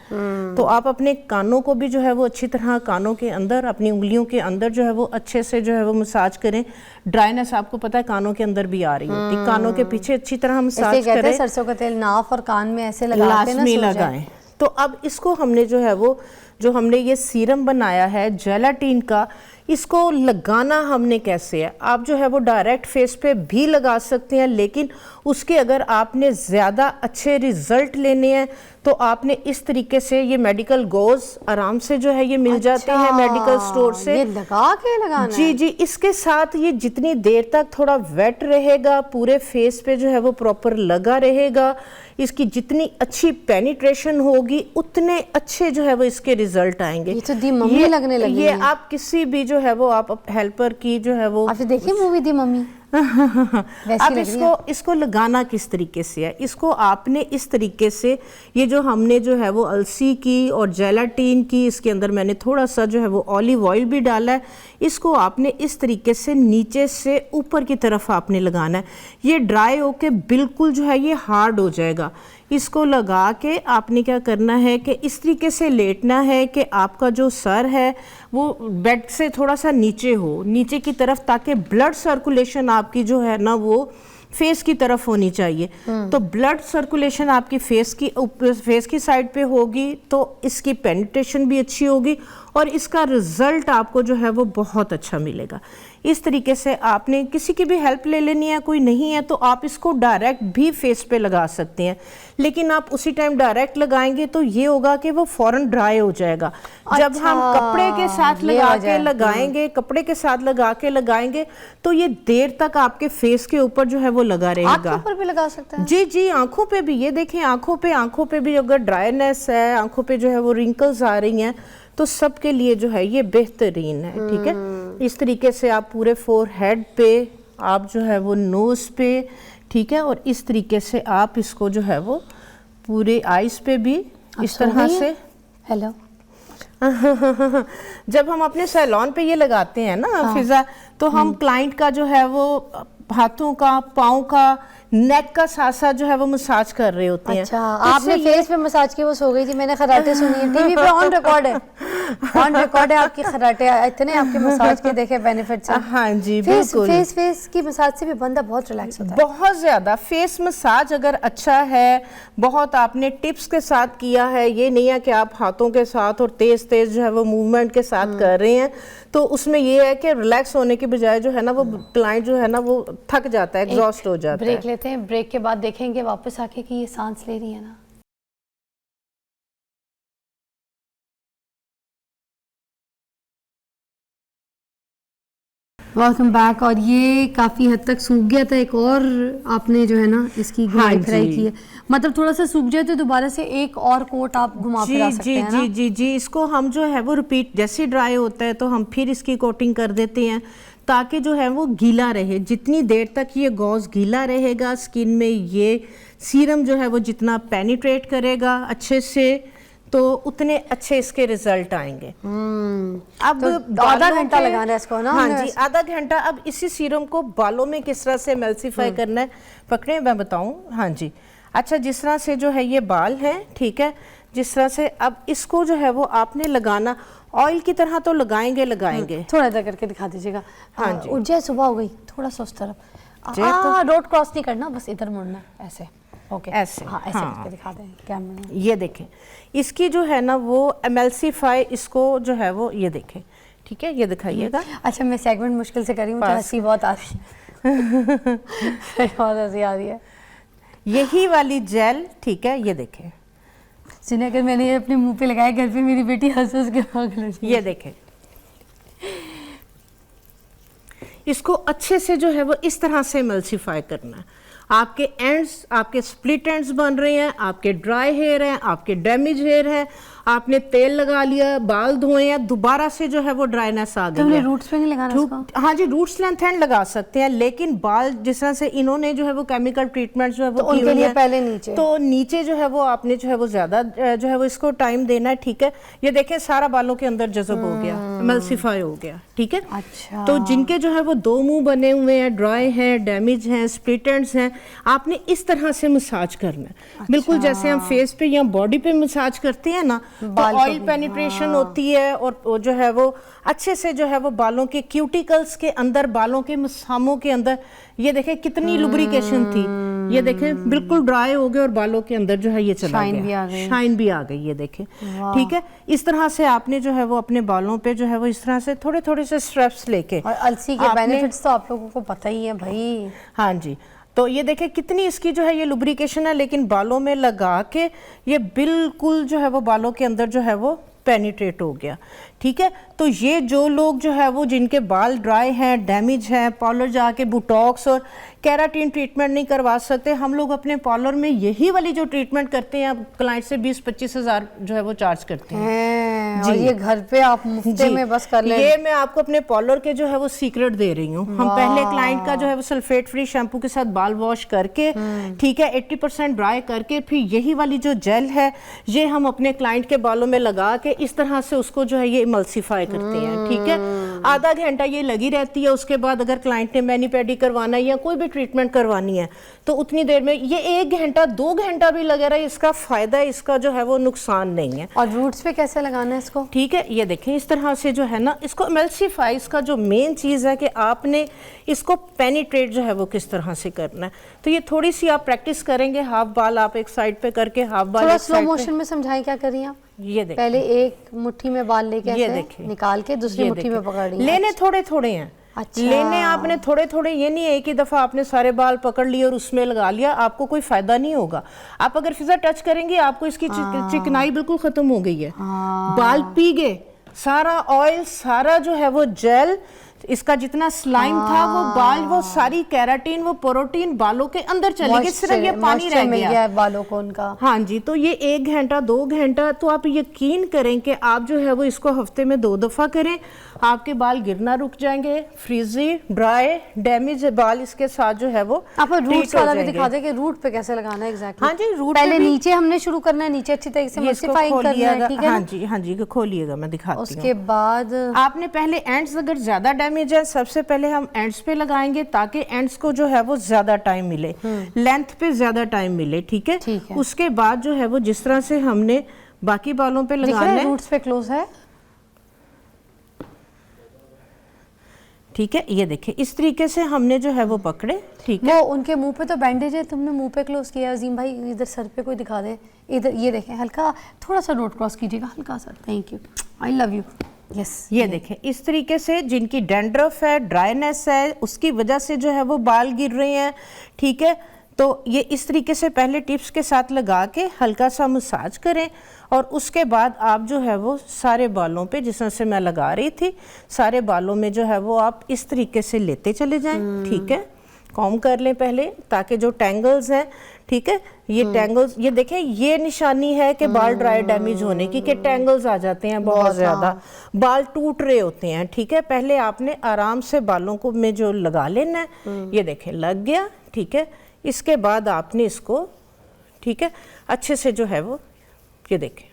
तो आप अपने कानों को भी जो है वो अच्छी तरह कानों के अंदर, अपनी उंगलियों के अंदर जो है वो अच्छे से जो है वो मसाज करें। ड्राइनेस आपको पता है कानों के अंदर भी आ रही होती है, कानों के पीछे अच्छी तरह मसाज करें। सरसों का तेल नाक और कान में ऐसे लगाएं। तो अब इसको हमने जो है वो, जो हमने ये सीरम बनाया है जेलाटिन का, इसको लगाना हमने कैसे है, आप जो है वो डायरेक्ट फेस पे भी लगा सकते हैं, लेकिन उसके अगर आपने ज़्यादा अच्छे रिजल्ट लेने हैं तो आपने इस तरीके से, ये मेडिकल गोज आराम से जो है ये मिल जाते हैं मेडिकल स्टोर से, ये लगा के लगाना जी जी। इसके साथ ये जितनी देर तक थोड़ा वेट रहेगा, पूरे फेस पे जो है वो प्रॉपर लगा रहेगा, इसकी जितनी अच्छी पेनिट्रेशन होगी उतने अच्छे जो है वो इसके रिजल्ट आएंगे। ये तो दी मम्मी लगने लगी ये आप किसी भी जो है वो आप हेल्पर की जो है वो, आपने देखी मूवी दी मम्मी? अब इसको लगाना किस तरीके से है, इसको आपने इस तरीके से, ये जो हमने जो है वो अलसी की और जेलाटिन की, इसके अंदर मैंने थोड़ा सा जो है वो ऑलिव ऑयल भी डाला है, इसको आपने इस तरीके से नीचे से ऊपर की तरफ आपने लगाना है। ये ड्राई होके बिल्कुल जो है ये हार्ड हो जाएगा। इसको लगा के आपने क्या करना है कि इस तरीके से लेटना है कि आपका जो सर है वो बेड से थोड़ा सा नीचे हो, नीचे की तरफ, ताकि ब्लड सर्कुलेशन आपकी जो है ना वो फेस की तरफ होनी चाहिए। तो ब्लड सर्कुलेशन आपकी फेस की साइड पे होगी तो इसकी पेनिट्रेशन भी अच्छी होगी और इसका रिजल्ट आपको जो है वो बहुत अच्छा मिलेगा। इस तरीके से आपने किसी की भी हेल्प ले लेनी है, कोई नहीं है तो आप इसको डायरेक्ट भी फेस पे लगा सकते हैं, लेकिन आप उसी टाइम डायरेक्ट लगाएंगे तो ये होगा कि वो फौरन ड्राई हो जाएगा। जब हम कपड़े के साथ लगाएंगे, कपड़े के साथ लगा के लगाएंगे तो ये देर तक आपके फेस के ऊपर जो है वो लगा रहेगा। आंखों पर भी लगा सकते हैं? जी जी, आंखों पे भी। ये देखें, आंखों पे भी अगर ड्राइनेस है, आंखों पे जो है वो रिंकल्स आ रही हैं, तो सबके लिए जो है ये बेहतरीन है, ठीक है। इस तरीके से आप पूरे फोरहेड पे, आप जो है वो नोज पे, ठीक है, और इस तरीके से आप इसको जो है वो पूरे आईज पे भी इस तरह से। हेलो जब हम अपने सैलून पे ये लगाते हैं ना फिजा, तो हम क्लाइंट का जो है वो हाथों का, पाँव का, नेक का साथ साथ जो है वो मसाज कर रहे होते हैं। अच्छा, आपने फेस पे मसाज की, वो सो गई थी, मैंने खराटे सुनी है टीवी पे, ऑन रिकॉर्ड है, ऑन रिकॉर्ड है आपकी खराटे, इतने आपके मसाज के देखे बेनिफिट्स हैं। हाँ जी, बिल्कुल। फेस की मसाज से भी बंदा बहुत रिलैक्स होता है, बहुत ज्यादा। फेस मसाज अगर अच्छा है, बहुत आपने टिप्स के साथ किया है, ये नहीं है कि आप हाथों के साथ और तेज तेज जो है वो मूवमेंट के साथ कर रहे हैं, तो उसमें ये है कि रिलैक्स होने के बजाय जो है ना वो क्लाइंट जो है ना वो थक जाता है, एग्जॉस्ट हो जाता है। ब्रेक लेते हैं, ब्रेक के बाद देखेंगे वापस आके कि ये सांस ले रही है ना। Welcome back. और ये काफ़ी हद तक सूख गया था, एक और आपने जो है ना इसकी घुमाई फिराई की है, मतलब थोड़ा सा सूख जाए तो दोबारा से एक और कोट आप घुमा फिरा सकते हैं ना? जी, इसको हम जो है वो रिपीट, जैसे ड्राई होता है तो हम फिर इसकी कोटिंग कर देते हैं ताकि जो है वो गीला रहे। जितनी देर तक ये गॉज गीला रहेगा स्किन में, ये सीरम जो है वो जितना पेनिट्रेट करेगा अच्छे से, तो उतने अच्छे इसके रिजल्ट आएंगे। अब तो आधा घंटा लगाना है इसको ना? हाँ जी, आधा घंटा। अब इसी सीरम को बालों में किस तरह से एमल्सिफाई करना है, पकड़े मैं बताऊं। हाँ जी, अच्छा, जिस तरह से जो है ये बाल हैं, ठीक है, जिस तरह से अब इसको जो है वो आपने लगाना, ऑयल की तरह तो लगाएंगे। थोड़ा इधर करके दिखा दीजिएगा। हाँ जी, उज्जै सुबह हो गई, थोड़ा सा उस तरफ, रोड क्रॉस नहीं करना, बस इधर मुड़ना ऐसे। ओके ऐसे, हाँ ऐसे हाँ। करके दिखा दें कैमरा में। ये देखें, इसकी जो है ना वो एमल्सीफाई, इसको जो है वो ये देखें, ठीक है, ये दिखाइएगा। अच्छा मैं सेगमेंट मुश्किल से करी हूँ, मुझे बस। हंसी बहुत आ रही है बहुत हंसी आ रही है। यही वाली जेल, ठीक है, ये देखें, सुनिए अगर मैंने ये अपने मुंह पे लगाया घर पे मेरी बेटी हंस हंस के भाग लगी। ये देखें, इसको अच्छे से जो है वो इस तरह से एमल्सीफाई करना है। आपके एंड्स, आपके स्प्लिट एंड्स बन रहे हैं, आपके ड्राई हेयर हैं, आपके डैमेज हेयर है, आपने तेल लगा लिया, बाल धोए हैं, दोबारा से जो है वो ड्राइनेस आ तो गई है। रूट्स पे नहीं लगाना इसको? हाँ जी, रूट्स लेंथ एंड लगा सकते हैं, लेकिन बाल जिस तरह से इन्होंने जो है वो केमिकल ट्रीटमेंट जो है वो तो की उनके हुई लिए है, पहले नीचे, तो नीचे जो है वो आपने जो है वो ज्यादा जो है वो इसको टाइम देना है, ठीक है। ये देखें सारा बालों के अंदर जज़ब हो गया, एमल्सीफाई हो गया, ठीक है। अच्छा तो जिनके जो है वो दो मुंह बने हुए हैं, ड्राई हैं, डैमेज हैं, स्प्लिट एंड्स हैं, आपने इस तरह से मसाज करना है। अच्छा। बिल्कुल जैसे हम फेस पे या बॉडी पे मसाज करते हैं ना, तो बाल को ऑयल भी, पेनिट्रेशन होती है, और वो जो है वो अच्छे से जो है वो बालों के क्यूटिकल्स के अंदर, बालों के मसामों के अंदर, ये देखें कितनी लुब्रिकेशन थी, ये देखें बिल्कुल ड्राई हो गए और बालों के अंदर जो है ये चला शाइन गया, भी आ गई। शाइन भी आ गई, ये देखें, ठीक है। इस तरह से आपने जो है वो अपने बालों पे जो है वो इस तरह से थोड़े थोड़े से स्ट्रेप्स लेके, और अलसी के बेनिफिट्स तो आप लोगों को पता ही है भाई। हाँ जी, तो ये देखें कितनी इसकी जो है ये लुब्रिकेशन है, लेकिन बालों में लगा के ये बिल्कुल जो है वो बालों के अंदर जो है वो पेनिट्रेट हो गया, ठीक है। तो ये जो लोग जो है वो जिनके बाल ड्राई हैं, डैमेज हैं, पार्लर जाके बुटॉक्स और केराटिन ट्रीटमेंट नहीं करवा सकते, हम लोग अपने पार्लर में यही वाली जो ट्रीटमेंट करते हैं, क्लाइंट से 20-25 हज़ार जो है वो चार्ज करते हैं और ये घर पे आप मुफ्ते में बस कर लें। ये मैं आपको अपने पार्लर के जो है वो सीक्रेट दे रही हूँ। हम पहले क्लाइंट का जो है वो सल्फेट फ्री शैम्पू के साथ बाल वॉश करके, ठीक है, 80% ड्राई करके, फिर यही वाली जो जेल है ये हम अपने क्लाइंट के बालों में लगा के इस तरह से उसको जो है ये इमल्सीफाई करते हैं, ठीक है। आधा घंटा ये लगी रहती है, उसके बाद अगर क्लाइंट ने मैनी पेडी करवाना है या कोई भी ट्रीटमेंट करवानी है तो उतनी देर में, ये 1 घंटा 2 घंटा भी लगे रहा, इसका फायदा है, इसका जो है वो नुकसान नहीं है। और रूट्स पे कैसे लगाना है इसको? ठीक है, ये देखें इस तरह से जो है ना, इसको एमल्सीफाई, इसका जो मेन चीज़ है कि आपने इसको पेनिट्रेट जो है वो किस तरह से करना है। तो ये थोड़ी सी आप प्रैक्टिस करेंगे, हाफ बाल आप एक साइड पे करके, हाफ बाल थोड़ा एक स्लो साइड मोशन में समझाएं क्या करिए आप। ये देखें, पहले एक मुट्ठी में बाल लेके ये ऐसे देखिए, निकाल के दूसरी ये मुट्ठी में देखें। पकड़ लिया। लेने थोड़े थोड़े हैं, अच्छा। लेने आपने थोड़े थोड़े, ये नहीं है एक ही दफा आपने सारे बाल पकड़ लिए और उसमें लगा लिया, आपको कोई फायदा नहीं होगा। आप अगर फिजा टच करेंगे आपको इसकी चिकनाई बिल्कुल खत्म हो गई है, बाल पी गए, सारा ऑयल, सारा जो है वो जेल, इसका जितना स्लाइम था वो बाल, वो सारी केराटिन, वो प्रोटीन बालों के अंदर चली गई, सिर्फ ये पानी रह मिल गया गया है बालों को उनका। हाँ जी, तो ये 1 घंटा 2 घंटा, तो आप यकीन करें कि आप जो है वो इसको हफ्ते में 2 दफा करें, आपके बाल गिरना रुक जाएंगे, फ्रीजी, ड्राई, डैमेज बाल इसके साथ जो है वो आप रूट्स treat हो वाला भी जाएंगे। दिखा दें कि रूट पे कैसे लगाना है एग्जैक्टली। हाँ जी, रूट पहले पे भी नीचे हमने शुरू करना है, नीचे अच्छी तरीके से ये इसको मल्टीफाइंग करना है, खोलिएगा। ठीक है हाँ ना? जी, हाँ जी, खोलिएगा, मैं दिखाती हूँ। उसके बाद आपने पहले एंड्स अगर ज्यादा डैमेज है, सबसे पहले हम एंड्स पे लगाएंगे ताकि एंड्स को जो है वो ज्यादा टाइम मिले, लेंथ पे ज्यादा टाइम मिले, ठीक है। ठीक है। उसके बाद जो है वो जिस तरह से हमने बाकी बालों पे दिख रहा लगाना है है, रूट्स पे क्लोज है, ठीक है, ये देखें इस तरीके से हमने जो है वो पकड़े, ठीक है। वो उनके मुंह पे तो बैंडेज है, तुमने मुंह पे क्लोज किया। अजीम भाई इधर सर पे कोई दिखा दे, इधर ये देखें, हल्का थोड़ा सा डॉट क्रॉस कीजिएगा, हल्का सा। Thank you, I love you. Yes, ये देखें इस तरीके से, जिनकी डैंड्रफ है, ड्राइनेस है, उसकी वजह से जो है वो बाल गिर रहे हैं, ठीक है। तो ये इस तरीके से पहले टिप्स के साथ लगा के हल्का सा मसाज करें, और उसके बाद आप जो है वो सारे बालों पे, जिस तरह से मैं लगा रही थी, सारे बालों में जो है वो आप इस तरीके से लेते चले जाएं, ठीक है। कॉम कर लें पहले, ताकि जो टैंगल्स हैं, ठीक है, ये टैंगल्स, ये देखें ये निशानी है कि बाल ड्राई डैमेज होने की, कि टैंगल्स आ जाते हैं बहुत ज़्यादा, बाल टूट रहे होते हैं, ठीक है। पहले आपने आराम से बालों को में जो लगा लेना है, ये देखें लग गया, ठीक है। इसके बाद आपने इसको, ठीक है, अच्छे से जो है वो, ये देखें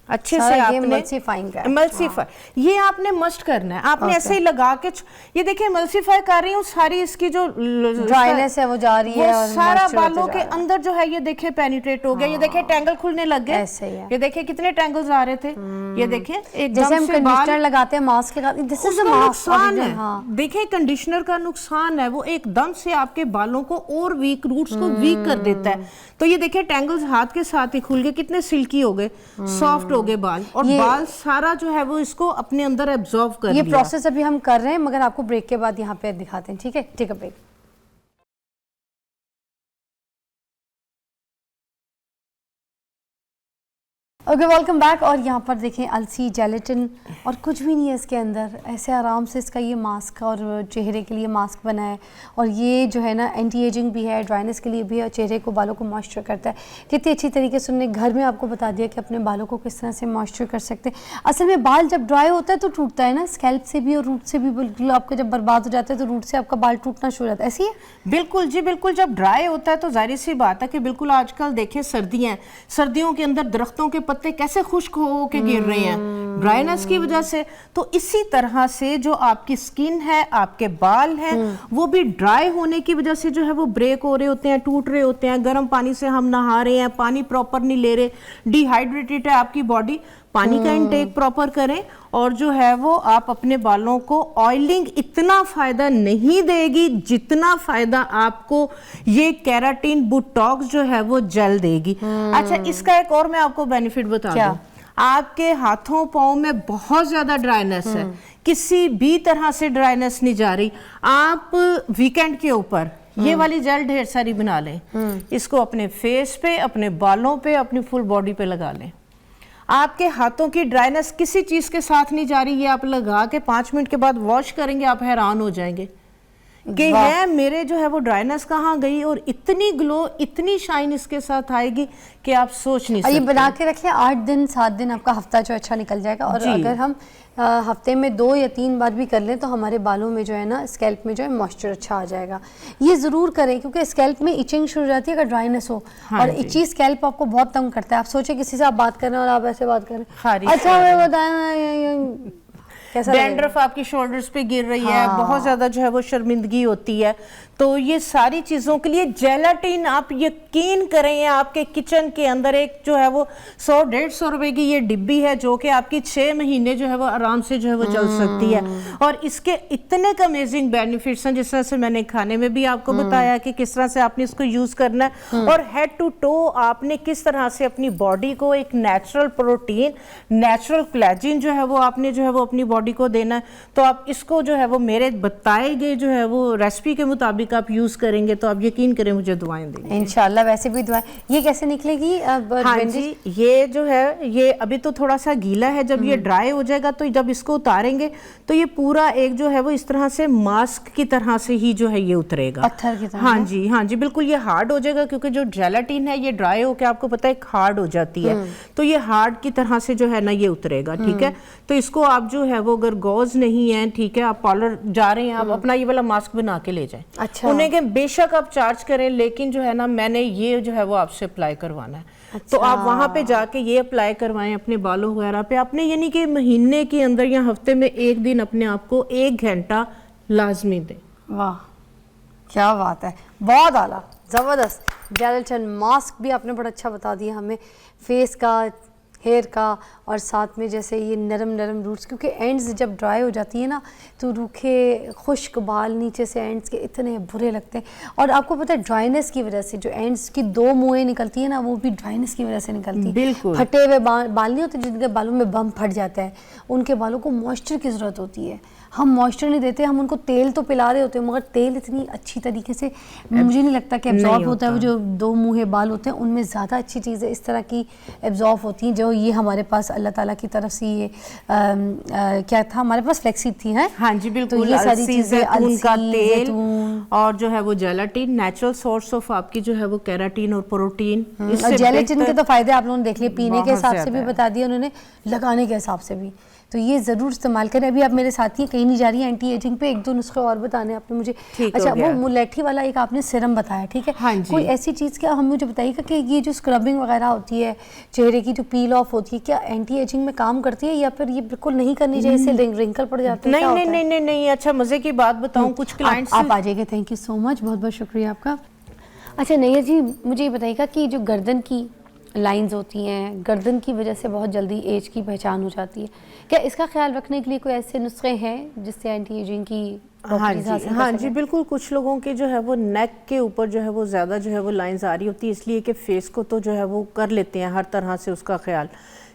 अच्छे सारा से ये आपने emulsifying का है। एमल्सीफाई ये आपने मस्ट करना है, आपने ऐसे ही लगा के ये देखिए एमल्सीफाई कर रही हूँ, सारी इसकी जो ड्राइनेस है वो जा रही है और सारा moisture बालों होते के जा रहा है। अंदर जो है ये देखिए पेनिट्रेट हो गया। ये देखिए टैंगल खुलने लग गए, ऐसे ही है। ये देखिए कितने टैंगल्स आ रहे थे, ये देखिए एकदम जैसे हम से बाल कंडीशनर लगाते हैं मास्क के साथ, दिस इज अ उसका मास्क। नुकसान है। देखिए कंडीशनर का नुकसान है, वो एकदम से आपके बालों को और वीक, रूट्स को वीक कर देता है। तो ये देखिए टैंगल्स हाथ के साथ ही खुल गए, कितने सिल्की हो गए, सॉफ्ट हो गए बाल, और बाल सारा जो है वो इसको अपने अंदर एब्जॉर्व कर लिया। ये प्रोसेस अभी हम कर रहे हैं, मगर आपको ब्रेक के बाद यहाँ पे दिखाते हैं, ठीक है? Take a break. Okay, welcome back. और यहाँ पर देखें अलसी, जेलेटिन और कुछ भी नहीं है इसके अंदर, ऐसे आराम से इसका ये मास्क और चेहरे के लिए मास्क बना है। और ये जो है ना एंटी एजिंग भी है, ड्राइनेस के लिए भी है, और चेहरे को, बालों को मॉइस्चर करता है। कितनी अच्छी तरीके से उन्होंने घर में आपको बता दिया कि अपने बालों को किस तरह से मॉइस्चर कर सकते हैं। असल में बाल जब ड्राई होता है तो टूटता है ना, स्कैल्प से भी और रूट से भी। बिल्कुल आपके जब बर्बाद हो जाता है तो रूट से आपका बाल टूटना शुरू हो जाता है, ऐसी है? बिल्कुल जी बिल्कुल। जब ड्राई होता है तो जाहिर सी बात है कि बिल्कुल आजकल देखें सर्दियां हैं, सर्दियों के अंदर दरख्तों के पत्ते कैसे खुश्क हो के गिर रहे हैं ड्राइनेस की वजह से। तो इसी तरह से जो आपकी स्किन है, आपके बाल हैं, वो भी ड्राई होने की वजह से जो है वो ब्रेक हो रहे होते हैं, टूट रहे होते हैं। गर्म पानी से हम नहा रहे हैं, पानी प्रॉपर नहीं ले रहे, डिहाइड्रेटेड है आपकी बॉडी, पानी का इनटेक प्रॉपर करें। और जो है वो आप अपने बालों को, ऑयलिंग इतना फायदा नहीं देगी जितना फायदा आपको ये केराटिन बोटॉक्स जो है वो जेल देगी। अच्छा, इसका एक और मैं आपको बेनिफिट बता दूं। आपके हाथों पाँव में बहुत ज्यादा ड्राइनेस है, किसी भी तरह से ड्राइनेस नहीं जा रही, आप वीकेंड के ऊपर ये वाली जेल ढेर सारी बना लें, इसको अपने फेस पे, अपने बालों पे, अपनी फुल बॉडी पे लगा लें। आपके हाथों की ड्राइनेस किसी चीज के साथ नहीं जा रही, ये आप लगा के 5 मिनट के बाद वॉश करेंगे, आप हैरान हो जाएंगे कि है मेरे जो है वो ड्राइनेस कहाँ गई, और इतनी ग्लो, इतनी शाइन इसके साथ आएगी कि आप सोच नहीं सकते। ये बना के रखिए, 8 दिन 7 दिन आपका हफ्ता जो अच्छा निकल जाएगा। और अगर हम हफ्ते में 2 या 3 बार भी कर लें तो हमारे बालों में जो है ना, स्कैल्प में जो है मॉइस्चर अच्छा आ जाएगा। ये ज़रूर करें, क्योंकि स्कैल्प में इचिंग शुरू हो जाती है अगर ड्राइनेस हो। और इची स्कैल्प आपको बहुत तंग करता है। आप सोचे किसी से आप बात कर रहे हैं और आप ऐसे बात कर रहे हैं, अच्छा मैं बताया डैंड्रफ आपकी शोल्डर्स पे गिर रही है, बहुत ज्यादा जो है वो शर्मिंदगी होती है। तो ये सारी चीजों के लिए जेलाटिन, आप यकीन करें, आपके किचन के अंदर एक जो है वो 100-150 रुपए की ये डिब्बी है, जो कि आपकी 6 महीने जो है वो आराम से जो है वो चल सकती है। और इसके इतने अमेजिंग बेनिफिट्स हैं, जिस तरह से मैंने खाने में भी आपको बताया कि किस तरह से आपने इसको यूज करना है, और हेड टू टो आपने किस तरह से अपनी बॉडी को एक नेचुरल प्रोटीन, नेचुरल कोलेजन जो है वो आपने जो है वो अपनी बॉडी को देना है। तो आप इसको जो है वो मेरे बताए गए जो है वो रेसिपी के मुताबिक आप यूज करेंगे तो आप यकीन करें मुझे दुआएं देंगे इंशाल्लाह। वैसे भी दुआएं। ये कैसे निकलेगी? हाँ जी, ये जो है ये अभी तो थोड़ा सा गीला है, जब ये ड्राई हो जाएगा तो जब इसको उतारेंगे तो ये पूरा एक जो है वो इस तरह से मास्क की तरह से ही जो है ये उतरेगा, पत्थर की तरह। हाँ जी, हाँ जी, बिल्कुल। ये हार्ड हो जाएगा, क्योंकि जो जेलाटिन है ये ड्राई होकर आपको पता है हार्ड हो जाती है, तो ये हार्ड की तरह से जो है ना ये उतरेगा। ठीक है, तो इसको आप जो है वो, अगर गॉज नहीं है, ठीक है, आप पार्लर जा रहे हैं, आप अपना ये वाला मास्क बना के ले जाएं। अच्छा। उन्हें के बेशक आप चार्ज करें, लेकिन जो है ना मैंने ये जो है वो आपसे अप्लाई करवाना है। अच्छा। तो आप वहां पे जाके ये अप्लाई करवाएं अपने बालों वगैरह पे। आपने यानी कि महीने के अंदर या हफ्ते में 1 दिन अपने आप को 1 घंटा लाजमी दें। वाह, क्या बात है, बहुत आला, ज़बरदस्त। जेलेटिन मास्क भी आपने बड़ा अच्छा बता दिया हमें, फेस का, हेयर का, और साथ में जैसे ये नरम नरम रूट्स, क्योंकि एंड्स जब ड्राई हो जाती है ना तो रूखे खुश्क बाल नीचे से एंड्स के इतने बुरे लगते हैं। और आपको पता है ड्राइनेस की वजह से जो एंड्स की 2 मुँहें निकलती है ना, वो भी ड्राइनेस की वजह से निकलती है। बिल्कुल। फटे हुए बाल नहीं होते जिनके बालों में बम फट जाता है, उनके बालों को मॉइस्चर की ज़रूरत होती है। हम मॉइस्चर नहीं देते, हम उनको तेल तो पिला रहे होते हैं, मगर तेल इतनी अच्छी तरीके से मुझे नहीं लगता कि एब्जॉर्ब होता है। वो जो 2 मुँहे बाल होते हैं उनमें ज़्यादा अच्छी चीज़ें इस तरह की एब्जॉर्ब होती हैं, जो ये हमारे पास अल्लाह ताला की तरफ से ये क्या था, हमारे पास फ्लेक्सीड थी हैं। हाँ जी, बिल्कुल। तो ये सारी चीज़ें, जैतून का तेल और जो है वो जेलाटिन, नेचुरल सोर्स ऑफ आपकी जो है वो केराटिन और प्रोटीन। और जेलेटिन के तो फायदे आप लोगों ने देख लिए, पीने के हिसाब से भी बता दिया उन्होंने, लगाने के हिसाब से भी। तो ये ज़रूर इस्तेमाल करें। अभी आप मेरे साथ ही कहीं नहीं जा रही हैं, एंटी एजिंग पे 1-2 नुस्खे और बताने आपने मुझे। ठीक हो अच्छा, गया। वो मुलेठी वाला एक आपने सिरम बताया, ठीक है। हाँ जी। कोई ऐसी चीज़ क्या हम मुझे बताइएगा कि ये जो स्क्रबिंग वगैरह होती है, चेहरे की जो पील ऑफ होती है, क्या एंटी एजिंग में काम करती है या फिर ये बिल्कुल नहीं करनी चाहिए, इससे रिंकल पड़ जाते हैं? नहीं। अच्छा, मजे की बात बताऊं, कुछ क्लाइंट्स आप आ जाइए। थैंक यू सो मच, बहुत बहुत शुक्रिया आपका। अच्छा नैयर जी, मुझे ये बताइएगा कि जो गर्दन की लाइंस होती हैं, गर्दन की वजह से बहुत जल्दी एज की पहचान हो जाती है, क्या इसका ख्याल रखने के लिए कोई ऐसे नुस्खे हैं जिससे एंटी एजिंग की प्रॉपर्टीज हासिल कर हाँ सकें? जी, बिल्कुल। कुछ लोगों के जो है वो नेक के ऊपर जो है वो ज़्यादा जो है वो लाइंस आ रही होती है, इसलिए कि फेस को तो जो है वो कर लेते हैं हर तरह से उसका ख्याल,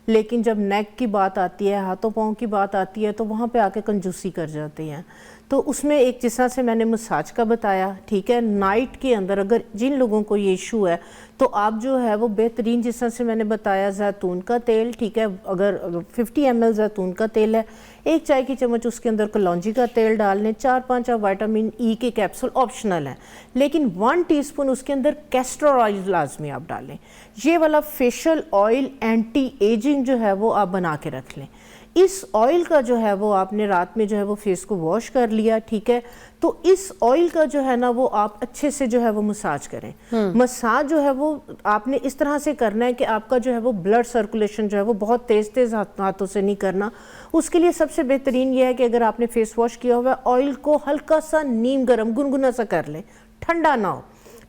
लेकिन जब नेक की बात आती है, हाथों पाँव की बात आती है, तो वहाँ पे आके कंजूसी कर जाते हैं। तो उसमें एक जिस तरह से मैंने मसाज का बताया, ठीक है, नाइट के अंदर अगर जिन लोगों को ये इशू है तो आप जो है वो बेहतरीन, जिस तरह से मैंने बताया, जैतून का तेल, ठीक है, अगर 50 ml जैतून का तेल है, 1 चाय की चम्मच उसके अंदर कलौंजी का तेल डाल लें, 4-5 विटामिन ई के कैप्सूल ऑप्शनल हैं, लेकिन 1 टीस्पून उसके अंदर कैस्टर ऑयल लाजमी आप डालें। ये वाला फेशियल ऑयल एंटी एजिंग जो है वो आप बना के रख लें। इस ऑयल का जो है वो आपने रात में जो है वो फेस को वॉश कर लिया, ठीक है, तो इस ऑयल का जो है ना वो आप अच्छे से जो है वो मसाज करें। मसाज जो है वो आपने इस तरह से करना है कि आपका जो है वो ब्लड सर्कुलेशन जो है वो बहुत तेज हाथों से नहीं करना। उसके लिए सबसे बेहतरीन ये है कि अगर आपने फेस वॉश किया हुआ है, ऑयल को हल्का सा नीम गर्म गुनगुना सा कर लें, ठंडा ना हो,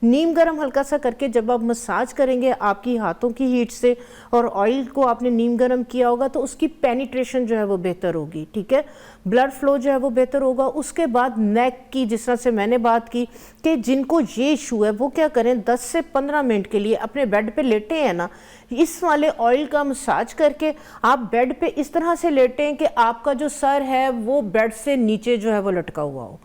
नीम गर्म हल्का सा करके जब आप मसाज करेंगे आपकी हाथों की हीट से, और ऑयल को आपने नीम गर्म किया होगा, तो उसकी पेनिट्रेशन जो है वो बेहतर होगी, ठीक है, ब्लड फ्लो जो है वो बेहतर होगा। उसके बाद नेक की, जिस तरह से मैंने बात की कि जिनको ये इशू है वो क्या करें, 10 से 15 मिनट के लिए अपने बेड पे लेटे हैं ना, इस वाले ऑयल का मसाज करके आप बेड पे इस तरह से लेटें कि आपका जो सर है वो बेड से नीचे जो है वो लटका हुआ हो,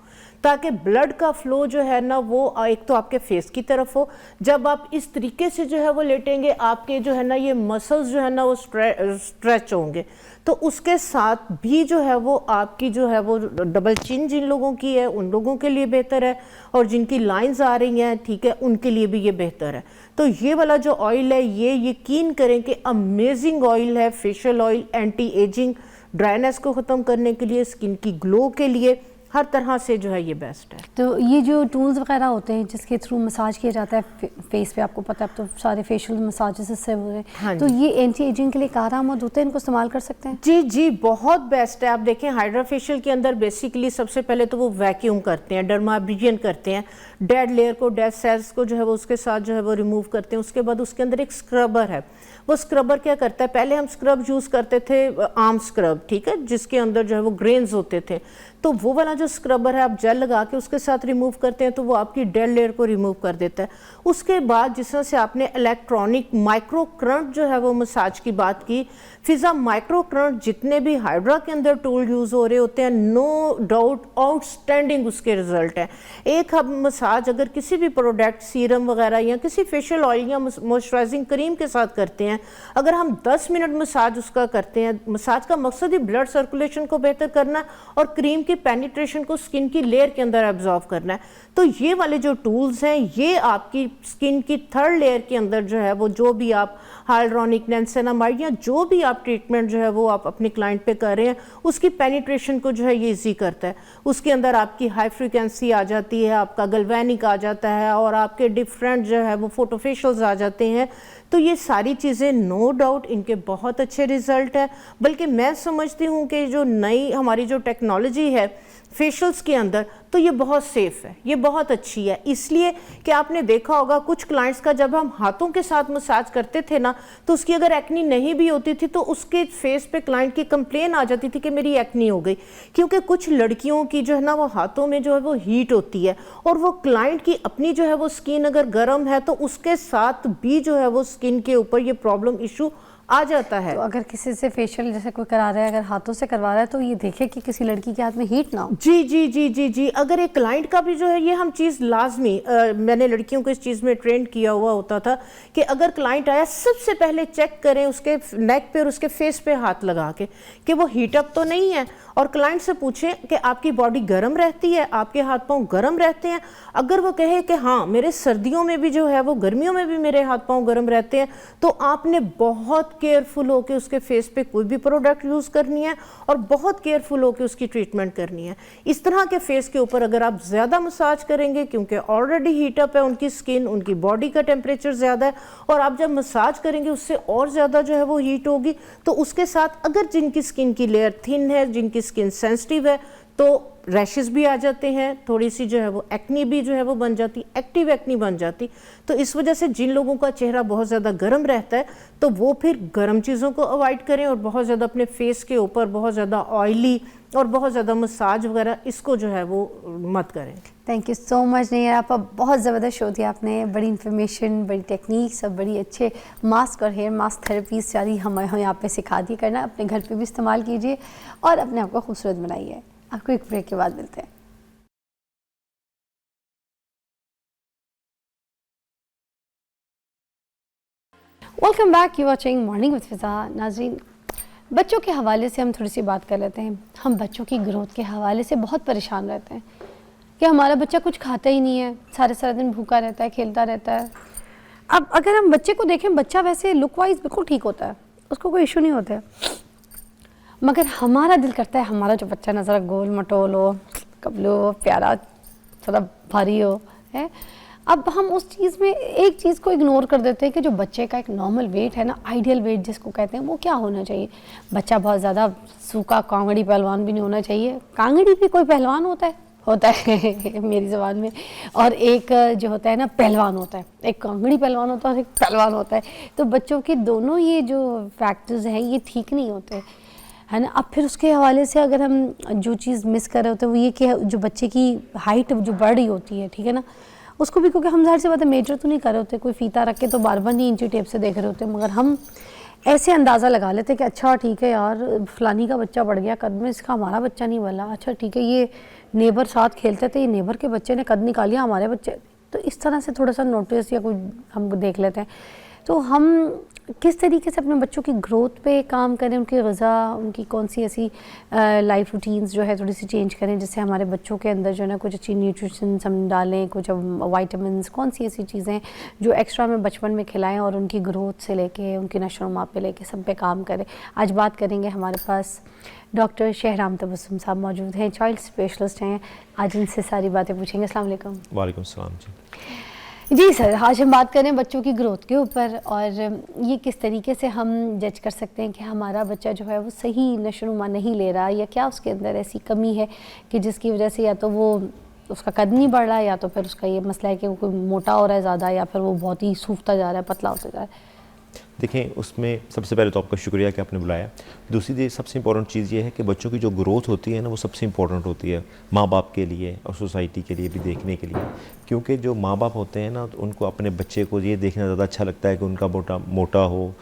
ताकि ब्लड का फ्लो जो है ना वो एक तो आपके फेस की तरफ हो। जब आप इस तरीके से जो है वो लेटेंगे, आपके जो है ना ये मसल्स जो है ना वो स्ट्रेच होंगे, तो उसके साथ भी जो है वो आपकी जो है वो डबल चिन जिन लोगों की है उन लोगों के लिए बेहतर है, और जिनकी लाइंस आ रही हैं, ठीक है, उनके लिए भी ये बेहतर है। तो ये वाला जो ऑयल है, ये यकीन करें कि अमेजिंग ऑयल है, facial oil, anti ageing, dryness को ख़त्म करने के लिए, स्किन की ग्लो के लिए, हर तरह से जो है ये बेस्ट है। तो ये जो टूल्स वगैरह होते हैं जिसके थ्रू मसाज किया जाता है फेस पे, आपको पता है अब तो सारे फेशियल मसाजेस इससे हो रहे हैं, हाँ तो ये एंटी एजिंग के लिए कारआमद होते हैं, इनको इस्तेमाल कर सकते हैं? जी जी, बहुत बेस्ट है। आप देखें, हाइड्रा फेशियल के अंदर बेसिकली सबसे पहले तो वो वैक्यूम करते हैं, डर्माब्रेशन करते हैं, डेड लेयर को, डेड सेल्स को जो है वो उसके साथ जो है वो रिमूव करते हैं। उसके बाद उसके अंदर एक स्क्रबर है, वो स्क्रबर क्या करता है, पहले हम स्क्रब यूज़ करते थे आर्म स्क्रब, ठीक है, जिसके अंदर जो है वो ग्रेन्स होते थे, तो वो वाला जो स्क्रबर है आप जेल लगा के उसके साथ रिमूव करते हैं तो वो आपकी डेड लेयर को रिमूव कर देता है। उसके बाद जिस तरह से आपने इलेक्ट्रॉनिक माइक्रो करंट जो है वो मसाज की बात की, फिजा माइक्रो करंट जितने भी हाइड्रा के अंदर टूल यूज़ हो रहे होते हैं, नो डाउट आउटस्टैंडिंग उसके रिजल्ट है। एक हम मसाज अगर किसी भी प्रोडक्ट, सीरम वगैरह या किसी फेशियल ऑयल या मॉइस्चराइजिंग क्रीम के साथ करते हैं, अगर हम 10 मिनट मसाज उसका करते हैं, मसाज का मकसद ही ब्लड सर्कुलेशन को बेहतर करना है और क्रीम की पेनिट्रेशन को स्किन की लेयर के अंदर एब्जॉर्ब करना है। तो ये वाले जो टूल्स हैं ये आपकी स्किन की थर्ड लेयर के अंदर जो है वो, जो भी आप हाइलुरोनिक, नियासिनामाइड या जो भी आप ट्रीटमेंट जो है वो आप अपने क्लाइंट पे कर रहे हैं, उसकी पेनिट्रेशन को जो है ये इजी करता है। उसके अंदर आपकी हाई फ्रीक्वेंसी आ जाती है, आपका गल्वेनिक आ जाता है, और आपके डिफरेंट जो है वो फोटोफेशियल्स आ जाते हैं। तो ये सारी चीज़ें नो डाउट इनके बहुत अच्छे रिजल्ट है। बल्कि मैं समझती हूँ कि जो नई हमारी जो टेक्नोलॉजी है फेशियल्स के अंदर, तो ये बहुत सेफ है, ये बहुत अच्छी है। इसलिए कि आपने देखा होगा कुछ क्लाइंट्स का जब हम हाथों के साथ मसाज करते थे ना, तो उसकी अगर एक्नी नहीं भी होती थी तो उसके फेस पे क्लाइंट की कंप्लेन आ जाती थी कि मेरी एक्नी हो गई, क्योंकि कुछ लड़कियों की जो है ना वो हाथों में जो है वो हीट होती है, और वो क्लाइंट की अपनी जो है वो स्किन अगर गर्म है तो उसके साथ भी जो है वो स्किन के ऊपर ये प्रॉब्लम इशू आ जाता है। तो अगर किसी से फेशियल जैसे कोई करा रहा है, अगर हाथों से करवा रहा है, तो ये देखे कि किसी लड़की के हाथ में हीट ना हो। जी जी जी जी जी, अगर एक क्लाइंट का भी जो है ये हम चीज़ लाजमी, मैंने लड़कियों को इस चीज़ में ट्रेन किया हुआ होता था कि अगर क्लाइंट आया सबसे पहले चेक करें उसके नेक पे और उसके फेस पे हाथ लगा के कि वो हीटअप तो नहीं है, और क्लाइंट से पूछें कि आपकी बॉडी गर्म रहती है, आपके हाथ पांव गर्म रहते हैं। अगर वो कहे कि हाँ मेरे सर्दियों में भी जो है वो, गर्मियों में भी मेरे हाथ पांव गर्म रहते हैं, तो आपने बहुत बहुत केयरफुल होकर उसके फेस पे कोई भी प्रोडक्ट यूज़ करनी है और बहुत केयरफुल होकर उसकी ट्रीटमेंट करनी है। इस तरह के फेस के ऊपर अगर आप ज़्यादा मसाज करेंगे, क्योंकि ऑलरेडी हीटअप है उनकी स्किन, उनकी बॉडी का टेम्परेचर ज़्यादा है, और आप जब मसाज करेंगे उससे और ज़्यादा जो है वो हीट होगी, तो उसके साथ अगर जिनकी स्किन की लेयर थिन है, जिनकी स्किन सेंसिटिव है, तो रैशेस भी आ जाते हैं, थोड़ी सी जो है वो एक्नी भी जो है वो बन जाती, एक्टिव एक्नी बन जाती। तो इस वजह से जिन लोगों का चेहरा बहुत ज़्यादा गर्म रहता है तो वो फिर गर्म चीज़ों को अवॉइड करें और बहुत ज़्यादा अपने फेस के ऊपर बहुत ज़्यादा ऑयली और बहुत ज़्यादा मसाज वगैरह इसको जो है वो मत करें। थैंक यू सो मच नहीं आपका बहुत ज़बरदस्त शो दिया आपने, बड़ी इन्फॉर्मेशन, बड़ी टेक्निक्स और बड़ी अच्छे मास्क और हेयर मास्क थेरेपीज सारी हमें यहाँ पे सिखा दी करना, अपने घर पे भी इस्तेमाल कीजिए और अपने आप को खूबसूरत बनाइए। आपको एक ब्रेक के बाद मिलते हैं। Welcome back, you watching morning with Fiza. नाज़रीन, बच्चों के हवाले से हम थोड़ी सी बात कर लेते हैं। हम बच्चों की ग्रोथ के हवाले से बहुत परेशान रहते हैं कि हमारा बच्चा कुछ खाता ही नहीं है, सारे दिन भूखा रहता है, खेलता रहता है। अब अगर हम बच्चे को देखें, बच्चा वैसे लुक वाइज बिल्कुल ठीक होता है, उसको कोई इशू नहीं होता है, मगर हमारा दिल करता है हमारा जो बच्चा ना ज़रा गोल मटोल हो, कबलो हो, प्यारा, थोड़ा भारी हो, है। अब हम उस चीज़ में एक चीज़ को इग्नोर कर देते हैं कि जो बच्चे का एक नॉर्मल वेट है ना, आइडियल वेट जिसको कहते हैं, वो क्या होना चाहिए। बच्चा बहुत ज़्यादा सूखा कांगड़ी पहलवान भी नहीं होना चाहिए। कांगड़ी भी कोई पहलवान होता है मेरी ज़बान में, और एक जो होता है ना पहलवान होता है, एक कांगड़ी पहलवान होता है और एक पहलवान होता है। तो बच्चों के दोनों ये जो फैक्टर्स हैं ये ठीक नहीं होते, है ना। अब फिर उसके हवाले से अगर हम जो चीज़ मिस कर रहे होते हैं वो ये कि जो बच्चे की हाइट जो बढ़ रही होती है, ठीक है ना, उसको भी, क्योंकि हम ज़ाहिर सी बात है मेजर तो नहीं कर रहे होते, कोई फीता रख के तो बार नहीं इंची टेप से देख रहे होते, मगर हम ऐसे अंदाज़ा लगा लेते कि अच्छा ठीक है यार, फ़लानी का बच्चा बढ़ गया कद में, इसका हमारा बच्चा नहीं बढ़ा, अच्छा ठीक है, ये नेबर साथ खेलते थे, ये नेबर के बच्चे ने कद निकाल लिया, हमारे बच्चे, तो इस तरह से थोड़ा सा नोटिस या कोई हम देख लेते हैं। तो हम किस तरीके से अपने बच्चों की ग्रोथ पे काम करें, उनकी ग़िज़ा, उनकी कौन सी ऐसी लाइफ रूटीन्स जो है थोड़ी सी चेंज करें जिससे हमारे बच्चों के अंदर जो है ना कुछ अच्छी न्यूट्रिशन हम डालें, कुछ वाइटामिन्स, कौन सी ऐसी चीज़ें जो एक्स्ट्रा में बचपन में खिलाएं और उनकी ग्रोथ से लेके उनकी नशोनुमा पे लेके सब पे काम करें। आज बात करेंगे, हमारे पास डॉक्टर शहराम तबस्सुम साहब मौजूद हैं, चाइल्ड स्पेशलिस्ट हैं। आज इनसे सारी बातें पूछेंगे। अस्सलाम वालेकुम। वालेकुम सलाम जी सर, आज हम बात करें बच्चों की ग्रोथ के ऊपर, और ये किस तरीके से हम जज कर सकते हैं कि हमारा बच्चा जो है वो सही नशोनुमा नहीं ले रहा, या क्या उसके अंदर ऐसी कमी है कि जिसकी वजह से या तो वो उसका कद नहीं बढ़ रहा, या तो फिर उसका ये मसला है कि वो कोई मोटा हो रहा है ज़्यादा, या फिर वो बहुत ही सूखता जा रहा है, पतला होता जा रहा है। देखें, उसमें सबसे पहले तो आपका शुक्रिया कि आपने बुलाया। दूसरी सबसे इंपॉर्टेंट चीज़ ये है कि बच्चों की जो ग्रोथ होती है ना, वो सबसे इंपॉर्टेंट होती है माँ बाप के लिए और सोसाइटी के लिए भी देखने के लिए, क्योंकि जो माँ बाप होते हैं ना, तो उनको अपने बच्चे को ये देखना ज़्यादा अच्छा लगता है कि उनका मोटा हो,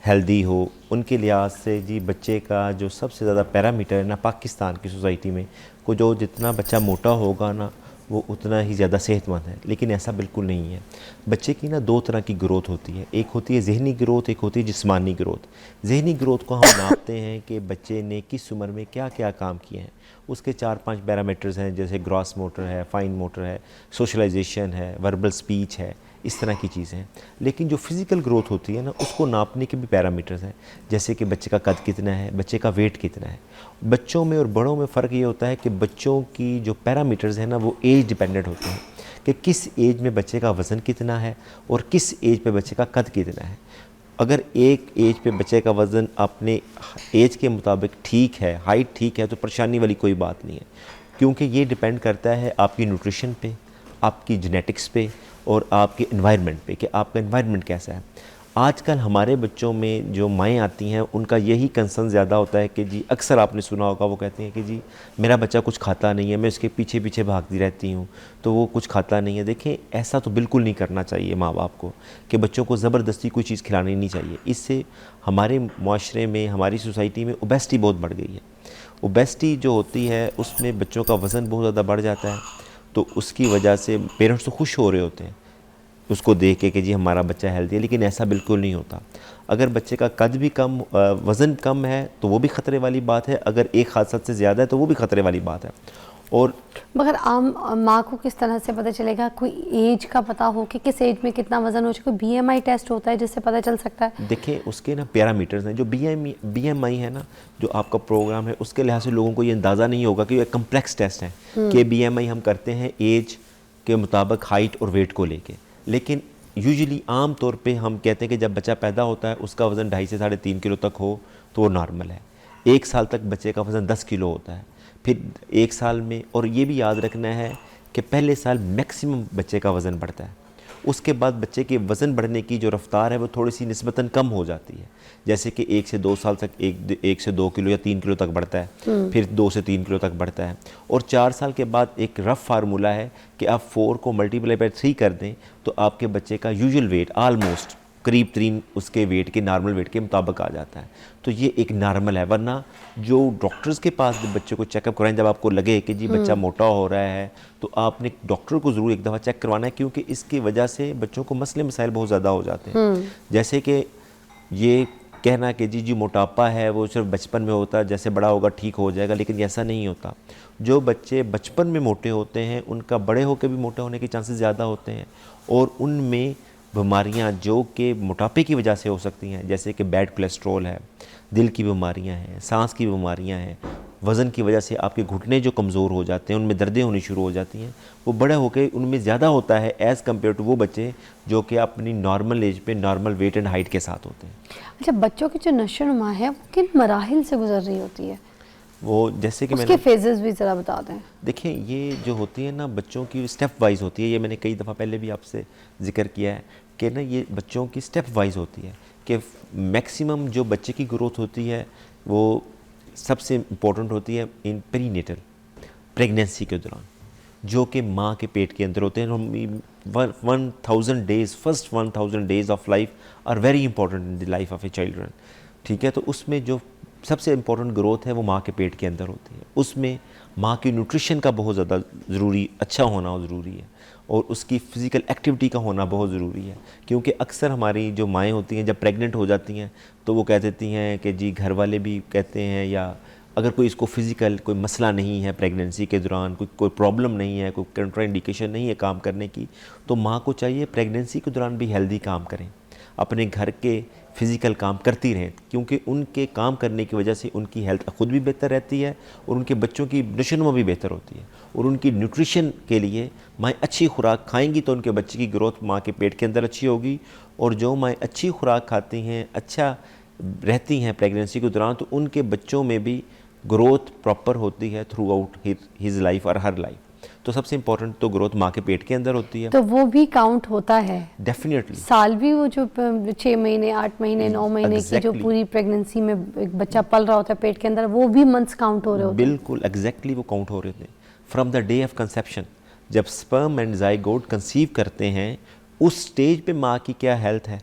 हेल्दी हो। उनके लिहाज से जी बच्चे का जो सबसे ज़्यादा पैरामीटर है ना पाकिस्तान की सोसाइटी में, को जो जितना बच्चा मोटा होगा ना वो उतना ही ज़्यादा सेहतमंद है, लेकिन ऐसा बिल्कुल नहीं है। बच्चे की ना दो तरह की ग्रोथ होती है, एक होती है जहनी ग्रोथ, एक होती है जिस्मानी ग्रोथ। जहनी ग्रोथ को हम नापते हैं कि बच्चे ने किस उम्र में क्या क्या काम किए हैं, उसके 4-5 पैरामीटर्स हैं, जैसे ग्रॉस मोटर है, फाइन मोटर है, सोशलाइजेशन है, वर्बल स्पीच है, इस तरह की चीज़ें हैं। लेकिन जो फिज़िकल ग्रोथ होती है ना, उसको नापने के भी पैरामीटर्स हैं, जैसे कि बच्चे का कद कितना है, बच्चे का वेट कितना है। बच्चों में और बड़ों में फ़र्क ये होता है कि बच्चों की जो पैरामीटर्स हैं ना, वो एज डिपेंडेंट होते हैं कि किस एज में बच्चे का वज़न कितना है और किस एज पे बच्चे का कद कितना है। अगर एक एज पे बच्चे का वज़न अपने एज के मुताबिक ठीक है, हाइट ठीक है, तो परेशानी वाली कोई बात नहीं है, क्योंकि ये डिपेंड करता है आपकी न्यूट्रिशन पे, आपकी जेनेटिक्स पे और आपके एनवायरनमेंट पे कि आपका एनवायरनमेंट कैसा है। आजकल हमारे बच्चों में जो माएँ आती हैं उनका यही कंसर्न ज़्यादा होता है कि जी, अक्सर आपने सुना होगा, वो कहती हैं कि जी मेरा बच्चा कुछ खाता नहीं है, मैं उसके पीछे पीछे भागती रहती हूँ तो वो कुछ खाता नहीं है। देखें, ऐसा तो बिल्कुल नहीं करना चाहिए माँ बाप को कि बच्चों को ज़बरदस्ती कोई चीज़ खिलानी नहीं चाहिए। इससे हमारे माशरे में, हमारी सोसाइटी में ओबेसिटी बहुत बढ़ गई है। ओबेसिटी जो होती है उसमें बच्चों का वज़न बहुत ज़्यादा बढ़ जाता है, तो उसकी वजह से पेरेंट्स तो खुश हो रहे होते हैं उसको देख के कि जी हमारा बच्चा हेल्दी है, लेकिन ऐसा बिल्कुल नहीं होता। अगर बच्चे का कद भी कम, वज़न कम है तो वो भी ख़तरे वाली बात है, अगर एक हादसा से ज़्यादा है तो वो भी ख़तरे वाली बात है। और मगर आम माँ को किस तरह से पता चलेगा, कोई एज का पता हो कि किस एज में कितना वजन हो, कोई बीएमआई टेस्ट होता है जिससे पता चल सकता है? देखिए उसके ना पैरामीटर्स हैं, जो बीएमआई है ना, जो आपका प्रोग्राम है उसके लिहाज से लोगों को ये अंदाज़ा नहीं होगा कि ये कम्प्लेक्स टेस्ट है कि बीएमआई हम करते हैं एज के मुताबिक हाइट और वेट को लेके, लेकिन यूजुअली आम तौर पे हम कहते हैं कि जब बच्चा पैदा होता है उसका वज़न 2.5 से 3.5 किलो तक हो तो वो नॉर्मल है। 1 साल तक बच्चे का वज़न 10 किलो होता है, फिर 1 साल में, और ये भी याद रखना है कि पहले साल मैक्सिमम बच्चे का वज़न बढ़ता है, उसके बाद बच्चे के वज़न बढ़ने की जो रफ़्तार है वो थोड़ी सी निस्बतन कम हो जाती है। जैसे कि 1 से 2 साल तक 1 से 2 किलो या 3 किलो तक बढ़ता है, फिर 2 से 3 किलो तक बढ़ता है, और 4 साल के बाद एक रफ़ फार्मूला है कि आप 4 को मल्टीप्लाई बाय 3 कर दें तो आपके बच्चे का यूजुअल वेट ऑलमोस्ट करीब 3 उसके वेट के नॉर्मल वेट के मुताबिक आ जाता है। तो ये एक नॉर्मल है, वरना जो डॉक्टर्स के पास जब बच्चे को चेकअप कराएं, जब आपको लगे कि जी बच्चा मोटा हो रहा है तो आपने डॉक्टर को ज़रूर एक दफ़ा चेक करवाना है, क्योंकि इसकी वजह से बच्चों को मसले मसाइल बहुत ज़्यादा हो जाते हैं। जैसे कि ये कहना कि जी मोटापा है वो सिर्फ बचपन में होता है, जैसे बड़ा होगा ठीक हो जाएगा, लेकिन ऐसा नहीं होता। जो बच्चे बचपन में मोटे होते हैं उनका बड़े होकर भी मोटे होने के चांसेस ज़्यादा होते हैं, और उनमें बीमारियां जो कि मोटापे की वजह से हो सकती हैं, जैसे कि बैड कोलेस्ट्रॉल है, दिल की बीमारियां हैं, सांस की बीमारियां हैं, वज़न की वजह से आपके घुटने जो कमज़ोर हो जाते हैं उनमें दर्दें होनी शुरू हो जाती हैं, वो बड़े होकर उनमें ज़्यादा होता है एज़ कम्पेयर टू वो बच्चे जो कि अपनी नॉर्मल एज पे नॉर्मल वेट एंड हाइट के साथ होते हैं। अच्छा, बच्चों की जो नशोनुमा है वो किन मराहिल से गुजर रही होती है? वो जैसे कि उसके फेजेस भी ज़रा बता दें। देखिए ये जो होती है ना बच्चों की स्टेप वाइज होती है, ये मैंने कई दफ़ा पहले भी आपसे जिक्र किया है कि ना ये बच्चों की स्टेप वाइज होती है, कि मैक्सिमम जो बच्चे की ग्रोथ होती है वो सबसे इम्पोर्टेंट होती है इन प्रीनेटल प्रेगनेंसी के दौरान, जो कि माँ के पेट के अंदर होते हैं। 1000 days, first 1000 days of life are very important in the life of a children. ठीक है, तो उसमें जो सबसे इम्पोर्टेंट ग्रोथ है वो माँ के पेट के अंदर होती है। उसमें माँ की न्यूट्रिशन का बहुत ज़्यादा ज़रूरी, अच्छा होना ज़रूरी है, और उसकी फ़िज़िकल एक्टिविटी का होना बहुत ज़रूरी है, क्योंकि अक्सर हमारी जो माएँ होती हैं जब प्रेग्नेंट हो जाती हैं तो वो कह देती हैं कि जी, घर वाले भी कहते हैं, या अगर कोई इसको फ़िज़िकल कोई मसला नहीं है प्रेगनेंसी के दौरान, कोई प्रॉब्लम नहीं है, कोई कंट्राइंडिकेशन नहीं है काम करने की, तो माँ को चाहिए प्रेगनेंसी के दौरान भी हेल्दी काम करें, अपने घर के फ़िज़िकल काम करती रहें, क्योंकि उनके काम करने की वजह से उनकी हेल्थ खुद भी बेहतर रहती है और उनके बच्चों की नशोनुमा भी बेहतर होती है। और उनकी न्यूट्रिशन के लिए माएँ अच्छी खुराक खाएंगी तो उनके बच्चे की ग्रोथ माँ के पेट के अंदर अच्छी होगी, और जो माएँ अच्छी खुराक खाती हैं, अच्छा रहती हैं प्रेगनेंसी के दौरान, तो उनके बच्चों में भी ग्रोथ प्रॉपर होती है थ्रू आउट हिज लाइफ और हर लाइफ। तो सबसे इम्पोर्टेंट तो ग्रोथ माँ के पेट के अंदर होती है, तो वो भी काउंट होता है डेफिनेटली। साल भी, वो जो 6 महीने 8 महीने 9 महीने की जो पूरी प्रेगनेंसी में एक बच्चा पल रहा होता है पेट के अंदर, वो भी मंथ्स काउंट हो रहे होते हैं? बिल्कुल एग्जैक्टली वो काउंट हो रहे थे from the day of conception. जब स्पर्म एंड ज़ाइगोट कंसीव करते हैं उस स्टेज पे माँ की क्या हेल्थ है,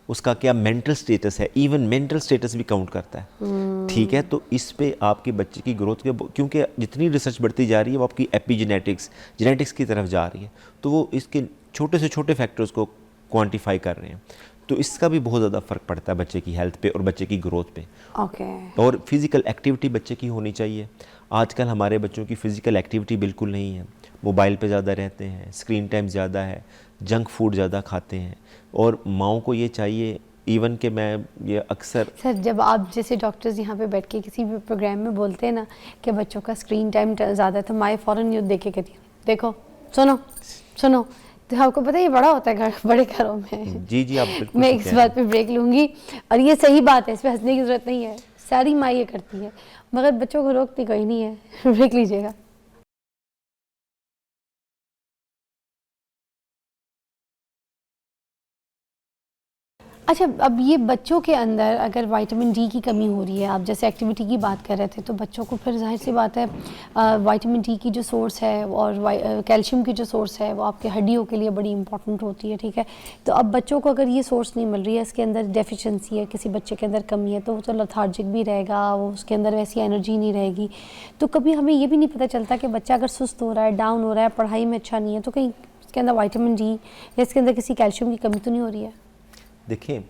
उसका क्या मेंटल स्टेटस है, इवन मेंटल स्टेटस भी काउंट करता है। ठीक है, तो इस पे आपके बच्चे की ग्रोथ के, क्योंकि जितनी रिसर्च बढ़ती जा रही है वो आपकी एपिजेनेटिक्स जेनेटिक्स की तरफ जा रही है, तो वो इसके छोटे से छोटे फैक्टर्स को क्वांटिफाई कर रहे हैं, तो इसका भी बहुत ज़्यादा फ़र्क पड़ता है बच्चे की हेल्थ पे और बच्चे की ग्रोथ पे। और फिज़िकल एक्टिविटी बच्चे की होनी चाहिए। आजकल हमारे बच्चों की फ़िज़िकल एक्टिविटी बिल्कुल नहीं है, मोबाइल पे ज़्यादा रहते हैं, स्क्रीन टाइम ज़्यादा है, जंक फूड ज़्यादा खाते हैं, और माँओं को ये चाहिए, इवन कि मैं ये अक्सर सर, जब आप जैसे डॉक्टर्स यहाँ पे बैठ के किसी भी प्रोग्राम में बोलते हैं ना कि बच्चों का स्क्रीन टाइम ज़्यादा है, तो माँ फ़ौरन यूँ देख के कहती है, देखो सुनो सुनो, तो आपको पता है ये बड़ा होता है घर, बड़े घरों में। जी आप बिल्कुल मैं इस बात पे ब्रेक लूँगी, और ये सही बात है, इस पर हंसने की ज़रूरत नहीं है, सारी माँ ये करती है, मगर बच्चों को रोकती कोई नहीं है। ब्रेक लीजिएगा। अच्छा, अब ये बच्चों के अंदर अगर विटामिन डी की कमी हो रही है, आप जैसे एक्टिविटी की बात कर रहे थे, तो बच्चों को फिर जाहिर सी बात है विटामिन डी की जो सोर्स है और कैल्शियम की जो सोर्स है वो आपके हड्डियों के लिए बड़ी इंपॉर्टेंट होती है। ठीक है, तो अब बच्चों को अगर ये सोर्स नहीं मिल रही है, इसके अंदर डेफिशिएंसी है, किसी बच्चे के अंदर कमी है, तो वो तो लथार्जिक भी रहेगा, वो उसके अंदर वैसी एनर्जी नहीं रहेगी। तो कभी हमें ये भी नहीं पता चलता कि बच्चा अगर सुस्त हो रहा है, डाउन हो रहा है, पढ़ाई में अच्छा नहीं है, तो कहीं इसके अंदर विटामिन डी या इसके अंदर किसी कैल्शियम की कमी तो नहीं हो रही है? देखिए,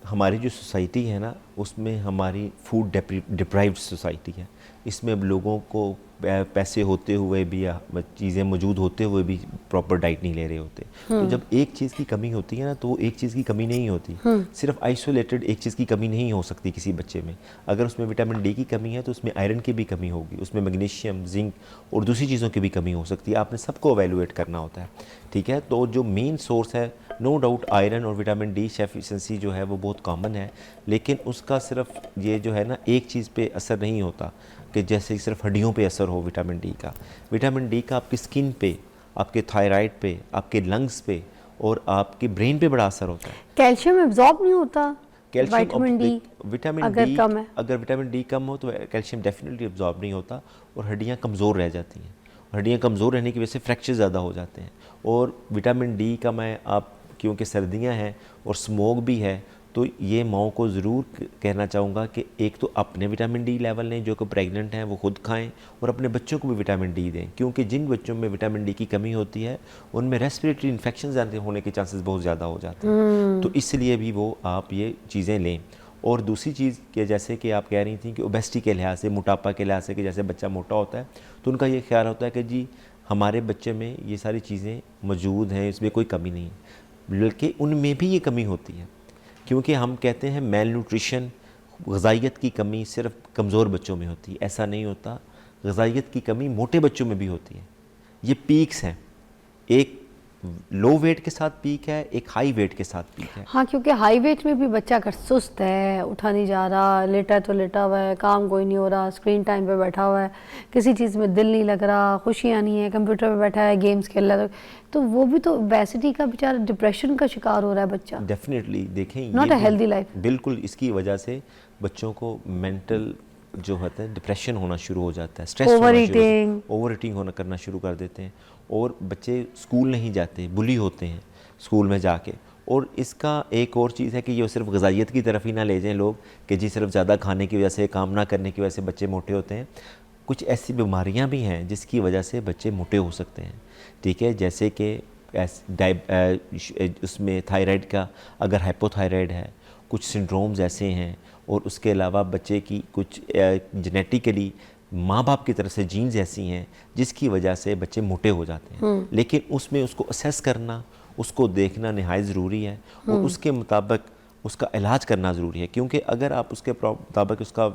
हमारी जो सोसाइटी है ना, उसमें हमारी फूड डिप्राइव्ड सोसाइटी है, इसमें अब लोगों को पैसे होते हुए भी या चीज़ें मौजूद होते हुए भी प्रॉपर डाइट नहीं ले रहे होते। तो जब एक चीज़ की कमी होती है ना, तो वो एक चीज़ की कमी नहीं होती। सिर्फ आइसोलेटेड एक चीज़ की कमी नहीं हो सकती किसी बच्चे में। अगर उसमें विटामिन डी की कमी है तो उसमें आयरन की भी कमी होगी, उसमें मैग्नीशियम, जिंक और दूसरी चीज़ों की भी कमी हो सकती है। आपने सबको एवेलुएट करना होता है, ठीक है। तो जो मेन सोर्स है, नो डाउट आयरन और विटामिन डी डेफिशिएंसी जो है वो बहुत कॉमन है, लेकिन उसका सिर्फ ये जो है ना एक चीज़ पे असर नहीं होता कि जैसे सिर्फ हड्डियों पे असर हो विटामिन डी का। विटामिन डी का आपकी स्किन पे, आपके थायराइड पे, आपके लंग्स पे और आपके ब्रेन पे बड़ा असर होता है। कैल्शियम एब्जॉर्ब नहीं होता, विटामिन डी विटामिन अगर डी कम है, अगर विटामिन डी कम हो तो कैल्शियम डेफिनेटली एब्जॉर्ब नहीं होता और हड्डियाँ कमज़ोर रह जाती हैं। हड्डियाँ कमज़ोर रहने की वजह से फ्रैक्चर ज़्यादा हो जाते हैं। और विटामिन डी का मैं आप क्योंकि सर्दियां हैं और स्मोक भी है, तो ये माओ को ज़रूर कहना चाहूँगा कि एक तो अपने विटामिन डी लेवल लें, जो कि प्रेग्नेंट हैं वो खुद खाएं, और अपने बच्चों को भी विटामिन डी दें, क्योंकि जिन बच्चों में विटामिन डी की कमी होती है उनमें रेस्पिरेटरी इन्फेक्शन होने के चांसेस बहुत ज़्यादा हो जाते हैं। तो इसलिए भी वो आप ये चीज़ें लें। और दूसरी चीज़ कि जैसे कि आप कह रही थी कि ओबेसिटी के लिहाज से, मोटापा के लिहाज से, कि जैसे बच्चा मोटा होता है तो उनका ये ख्याल होता है कि जी हमारे बच्चे में ये सारी चीज़ें मौजूद हैं, इसमें कोई कमी नहीं है, बल्कि उनमें भी ये कमी होती है। क्योंकि हम कहते हैं मेल न्यूट्रिशन, ग़िज़ाइयत की कमी सिर्फ कमज़ोर बच्चों में होती है, ऐसा नहीं होता। ग़िज़ाइयत की कमी मोटे बच्चों में भी होती है। ये पीक्स हैं, एक लो वेट के साथ पीक है, एक हाई वेट के साथ पीक है। हाँ, क्योंकि हाई वेट में भी बच्चा अगर सुस्त है, उठा नहीं जा रहा, लेटा तो लेटा हुआ है, काम कोई नहीं हो रहा, स्क्रीन टाइम पे बैठा हुआ है, किसी चीज़ में दिल नहीं लग रहा, खुशियाँ नहीं है, कंप्यूटर पे बैठा है, गेम्स खेल रहा है, तो वो भी तो ओबेसिटी का बेचारा डिप्रेशन का शिकार हो रहा है बच्चा। डेफिनेटली देखें, नॉट अ हेल्दी लाइफ। बिल्कुल इसकी वजह से बच्चों को मेंटल जो होता है डिप्रेशन होना शुरू हो जाता है, स्ट्रेस ओवर ईटिंग होना करना शुरू कर देते हैं, और बच्चे स्कूल नहीं जाते, बुली होते हैं स्कूल में जाके। और इसका एक और चीज़ है कि ये सिर्फ ग़िज़ाइयत की तरफ ही ना ले जाएं लोग कि जी सिर्फ ज़्यादा खाने की वजह से, काम ना करने की वजह से बच्चे मोटे होते हैं। कुछ ऐसी बीमारियां भी हैं जिसकी वजह से बच्चे मोटे हो सकते हैं, ठीक है। जैसे कि उसमें थायराइड का अगर हाइपोथायराइड है, कुछ सिंड्रोम्स ऐसे हैं, और उसके अलावा बच्चे की कुछ जेनेटिकली माँ बाप की तरफ से जीन्स ऐसी हैं जिसकी वजह से बच्चे मोटे हो जाते हैं। लेकिन उसमें उसको असेस करना, उसको देखना नहायत ज़रूरी है, और उसके मुताबिक उसका इलाज करना ज़रूरी है। क्योंकि अगर आप उसके मुताबिक उसका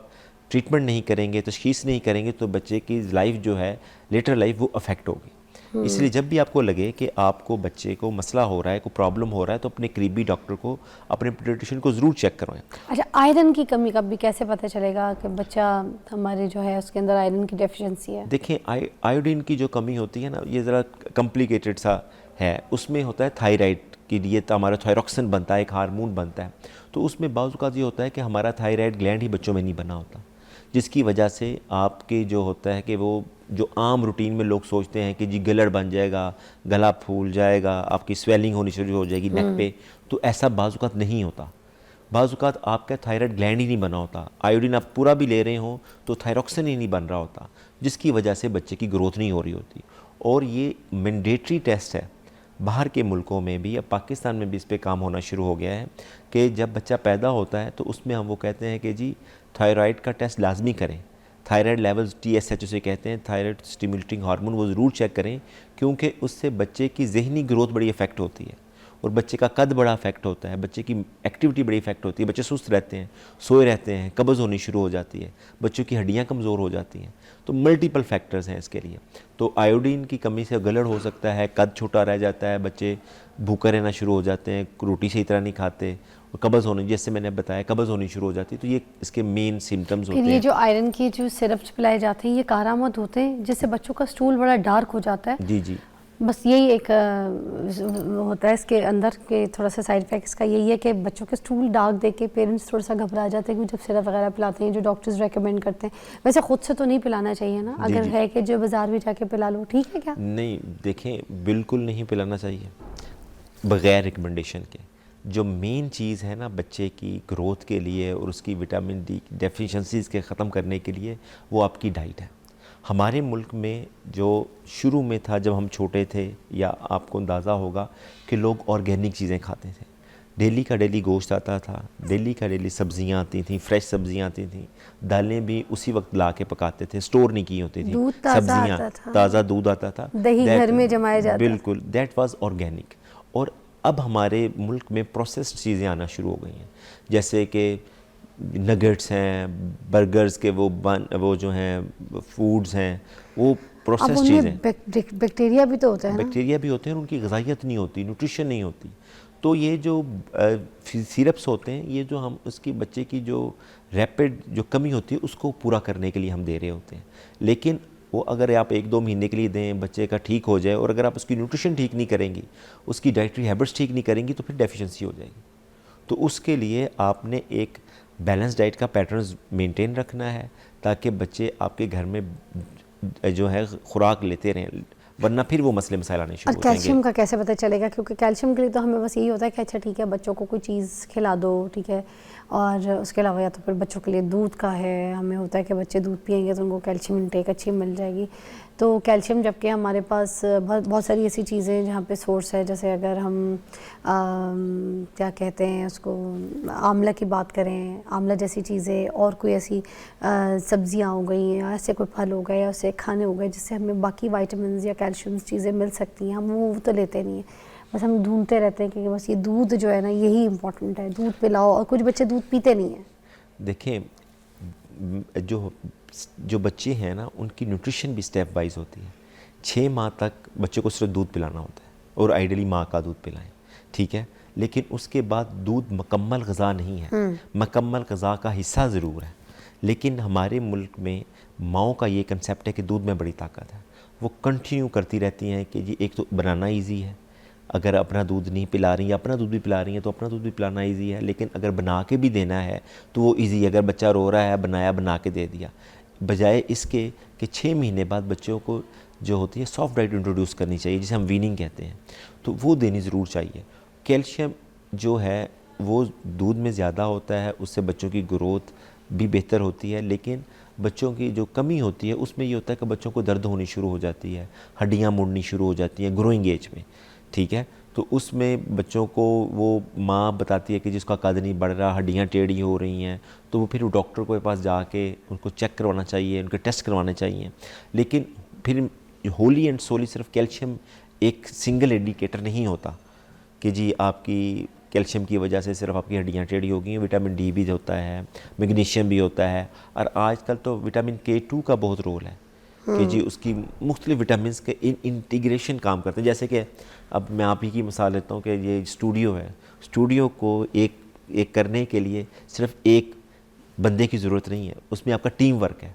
ट्रीटमेंट नहीं करेंगे, तशख़ीस नहीं करेंगे, तो बच्चे की लाइफ जो है, लेटर लाइफ, वो अफेक्ट होगी। इसलिए जब भी आपको लगे कि आपको बच्चे को मसला हो रहा है, कोई प्रॉब्लम हो रहा है, तो अपने करीबी डॉक्टर को, अपने पीडियाट्रिशियन को ज़रूर चेक करवाएं। अच्छा, आयरन की कमी का भी कैसे पता चलेगा कि बच्चा हमारे जो है उसके अंदर आयरन की डेफिशिएंसी है? देखें, आयोडीन की जो कमी होती है ना, ये ज़रा कॉम्प्लिकेटेड सा है। उसमें होता है थायराइड के लिए तो हमारा थायरॉक्सिन बनता है, एक हार्मोन बनता है। तो उसमें बाज़ औक़ात ये होता है कि हमारा थायराइड ग्लैंड ही बच्चों में नहीं बना होता, जिसकी वजह से आपके जो होता है कि वो जो आम रूटीन में लोग सोचते हैं कि जी गलड़ बन जाएगा, गला फूल जाएगा, आपकी स्वेलिंग होनी शुरू हो जाएगी नेक पे, तो ऐसा बाज़ औक़ात नहीं होता। बाज़ औक़ात आपका थायराइड ग्लैंड ही नहीं बना होता, आयोडीन आप पूरा भी ले रहे हो तो थायरॉक्सिन ही नहीं बन रहा होता, जिसकी वजह से बच्चे की ग्रोथ नहीं हो रही होती। और ये मैंडेटरी टेस्ट है बाहर के मुल्कों में भी, अब पाकिस्तान में भी इस पर काम होना शुरू हो गया है कि जब बच्चा पैदा होता है तो उसमें हम वो कहते हैं कि जी थायराइड का टेस्ट लाजमी करें, थायराइड लेवल्स TSH उसे कहते हैं, थायराइड स्टिमुलेटिंग हार्मोन, वो ज़रूर चेक करें, क्योंकि उससे बच्चे की जहनी ग्रोथ बड़ी इफेक्ट होती है, और बच्चे का कद बड़ा इफेक्ट होता है, बच्चे की एक्टिविटी बड़ी इफेक्ट होती है, बच्चे सुस्त रहते हैं, सोए रहते हैं, कब्ज़ होनी शुरू हो जाती है, बच्चों की हड्डियाँ कमज़ोर हो जाती हैं। तो मल्टीपल फैक्टर्स हैं इसके लिए। तो आयोडीन की कमी से गलड़ हो सकता है, कद छोटा रह जाता है, बच्चे भूखे रहना शुरू हो जाते हैं, रोटी सही तरह नहीं खाते, और कब्ज़ होने, जैसे मैंने बताया, कब्ज़ होनी शुरू हो जाती है। तो ये इसके मेन सिम्टम्स होते हैं। ये जो आयरन की जो सिरप्स पिलाए जाते हैं, ये कारामद होते हैं, जिससे बच्चों का स्टूल बड़ा डार्क हो जाता है। जी जी, बस यही एक होता है इसके अंदर के थोड़ा सा साइड इफेक्ट इसका यही है कि बच्चों के स्टूल डार्क देख के पेरेंट्स थोड़ा सा घबरा जाते हैं कि जब सिरप वगैरह पिलाते हैं, जो डॉक्टर्स रेकमेंड करते हैं। वैसे खुद से तो नहीं पिलाना चाहिए ना, अगर है कि जो बाज़ार में जाके पिला लो, ठीक है क्या? नहीं, देखें, बिल्कुल नहीं पिलाना चाहिए बग़ैर रिकमेंडेशन के। जो मेन चीज़ है ना बच्चे की ग्रोथ के लिए और उसकी विटामिन डी डेफिशिएंसीज़ के ख़त्म करने के लिए, वो आपकी डाइट है। हमारे मुल्क में जो शुरू में था, जब हम छोटे थे, या आपको अंदाज़ा होगा कि लोग ऑर्गेनिक चीज़ें खाते थे, डेली का डेली गोश्त आता था, डेली का डेली सब्जियां आती थी, फ्रेश सब्जियां आती थी, दालें भी उसी वक्त ला के पकाते थे, स्टोर नहीं की होती थी, दूध ताज़ा सब्जियां आता था। ताज़ा दूध आता था, दही घर में जमाया जाता था। बिल्कुल, दैट वाज ऑर्गेनिक। और अब हमारे मुल्क में प्रोसेस्ड चीज़ें आना शुरू हो गई हैं, जैसे कि नगेट्स हैं, बर्गर्स के वो जो हैं फूड्स हैं, वो अब प्रोसेस्ड उनमें चीज़ें, बैक्टीरिया भी तो होता है ना। बैक्टीरिया भी होते हैं और उनकी ग़िज़ाइयत नहीं होती, न्यूट्रिशन नहीं होती। तो ये जो सिरप्स होते हैं, ये जो हम उसकी बच्चे की जो रैपिड जो कमी होती है उसको पूरा करने के लिए हम दे रहे होते हैं, लेकिन वो अगर आप 1-2 महीने के लिए दें, बच्चे का ठीक हो जाए, और अगर आप उसकी न्यूट्रिशन ठीक नहीं करेंगी, उसकी डाइटरी हैबिट्स ठीक नहीं करेंगी, तो फिर डेफिशिएंसी हो जाएगी। तो उसके लिए आपने एक बैलेंस डाइट का पैटर्न मेंटेन रखना है, ताकि बच्चे आपके घर में जो है खुराक लेते रहें, वरना फिर वो मसले मसाइल आने शुरू और हो जाएंगे। कैल्शियम का कैसे पता चलेगा? क्योंकि कैल्शियम के लिए तो हमें बस यही होता है कि अच्छा ठीक है, बच्चों को कोई चीज़ खिला दो, ठीक है, और उसके अलावा या तो फिर बच्चों के लिए दूध का है, हमें होता है कि बच्चे दूध पियेंगे तो उनको कैल्शियम इंटेक अच्छी मिल जाएगी। तो कैल्शियम, जबकि हमारे पास बहुत सारी ऐसी चीज़ें जहाँ पे सोर्स है, जैसे अगर हम क्या कहते हैं उसको, आंवला की बात करें, आंवला जैसी चीज़ें, और कोई ऐसी सब्जियां हो गई या ऐसे कोई फल हो गए या ऐसे खाने हो गए जिससे हमें बाकी वाइटामिन या कैल्शियम चीज़ें मिल सकती हैं, हम वो तो लेते नहीं हैं। बस हम ढूंढते रहते हैं कि बस ये दूध जो है ना, यही इंपॉर्टेंट है, दूध पिलाओ, और कुछ बच्चे दूध पीते नहीं हैं। देखें, जो बच्चे हैं ना, उनकी न्यूट्रिशन भी स्टेप वाइज होती है। 6 माह तक बच्चे को सिर्फ दूध पिलाना होता है, और आइडियली माँ का दूध पिलाएं, ठीक है, लेकिन उसके बाद दूध मुकम्मल ग़िज़ा नहीं है, मुकम्मल ग़िज़ा का हिस्सा ज़रूर है। लेकिन हमारे मुल्क में माओं का ये कंसेप्ट है कि दूध में बड़ी ताकत है, वो कंटिन्यू करती रहती हैं कि जी एक तो बनाना ईजी है, अगर अपना दूध नहीं पिला रही, अपना दूध भी पिला रही हैं तो अपना दूध भी पिलाना इजी है, लेकिन अगर बना के भी देना है तो वो इजी है। अगर बच्चा रो रहा है, बना के दे दिया, बजाय इसके कि 6 महीने बाद बच्चों को जो होती है सॉफ्ट डाइट इंट्रोड्यूस करनी चाहिए, जिसे हम वीनिंग कहते हैं, तो वो देनी ज़रूर चाहिए। कैल्शियम जो है वो दूध में ज़्यादा होता है, उससे बच्चों की ग्रोथ भी बेहतर होती है, लेकिन बच्चों की जो कमी होती है उसमें ये होता है कि बच्चों को दर्द होनी शुरू हो जाती है, हड्डियाँ मुड़नी शुरू हो जाती हैं ग्रोइंग एज में, ठीक है। तो उसमें बच्चों को वो माँ बताती है कि जिसका कद नहीं बढ़ रहा, हड्डियाँ टेढ़ी हो रही हैं, तो वो फिर वो डॉक्टर के पास जाके उनको चेक करवाना चाहिए, उनके टेस्ट करवाने चाहिए। लेकिन फिर होली एंड सोली सिर्फ कैल्शियम एक सिंगल इंडिकेटर नहीं होता कि जी आपकी कैल्शियम की वजह से सिर्फ आपकी हड्डियाँ टेढ़ी हो गई हैं। विटामिन डी भी होता है, मैग्नीशियम भी होता है, और आजकल तो विटामिन K2 का बहुत रोल है कि जी उसकी मुख्तलिफ विटामिन के इंटीग्रेशन काम करते हैं। जैसे कि अब मैं आप ही की मिसाल लेता हूँ कि ये स्टूडियो है, स्टूडियो को एक करने के लिए सिर्फ एक बंदे की ज़रूरत नहीं है, उसमें आपका टीम वर्क है।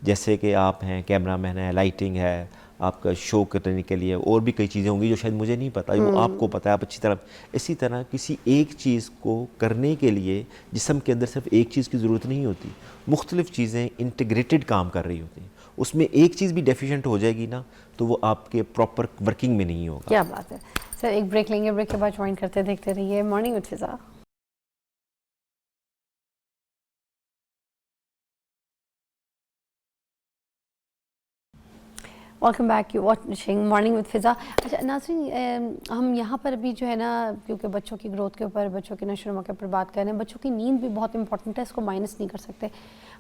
जैसे कि आप हैं, कैमरामैन है, लाइटिंग है, आपका शो करने के लिए और भी कई चीज़ें होंगी जो शायद मुझे नहीं पता, वो आपको पता है, आप अच्छी तरह। इसी तरह किसी एक चीज़ को करने के लिए जिस्म के अंदर सिर्फ एक चीज़ की ज़रूरत नहीं होती, मुख्तलिफ़ चीज़ें इंटीग्रेटेड काम कर रही होती हैं। उसमें एक चीज़ भी डेफिशिएंट हो जाएगी ना, तो वो आपके प्रॉपर वर्किंग में नहीं होगा। क्या बात है सर, एक ब्रेक लेंगे, ब्रेक के बाद ज्वाइन करते देखते रहिए morning with Fiza. Welcome back, you watching morning with Fiza. अच्छा नाज़रीन, हम यहाँ पर अभी जो है ना, क्योंकि बच्चों की ग्रोथ के ऊपर, बच्चों की नशो नुमा के ऊपर बात कर रहे हैं, बच्चों की नींद भी बहुत इंपॉर्टेंट है, इसको माइनस नहीं कर सकते।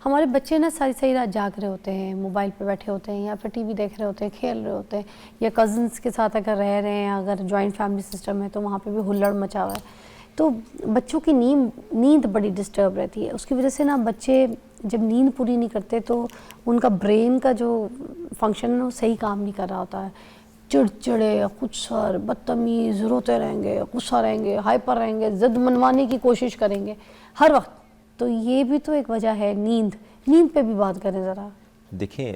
हमारे बच्चे ना सारी रात जाग रहे होते हैं, मोबाइल पे बैठे होते हैं, या फिर टीवी देख रहे होते हैं, खेल रहे होते हैं, या कज़न्स के साथ अगर रह रहे हैं, अगर जॉइंट फैमिली सिस्टम है तो वहाँ पर भी हुल्लड़ मचा हुआ है। तो बच्चों की नींद बड़ी डिस्टर्ब रहती है। उसकी वजह से ना बच्चे जब नींद पूरी नहीं करते तो उनका ब्रेन का जो फंक्शन है वो सही काम नहीं कर रहा होता है। चिड़चिड़े, गुस्सा, बदतमीज़, रोते रहेंगे, गुस्सा रहेंगे, हाइपर रहेंगे, ज़िद मनवाने की कोशिश करेंगे हर वक्त। तो ये भी तो एक वजह है। नींद पे भी बात करें ज़रा। देखें,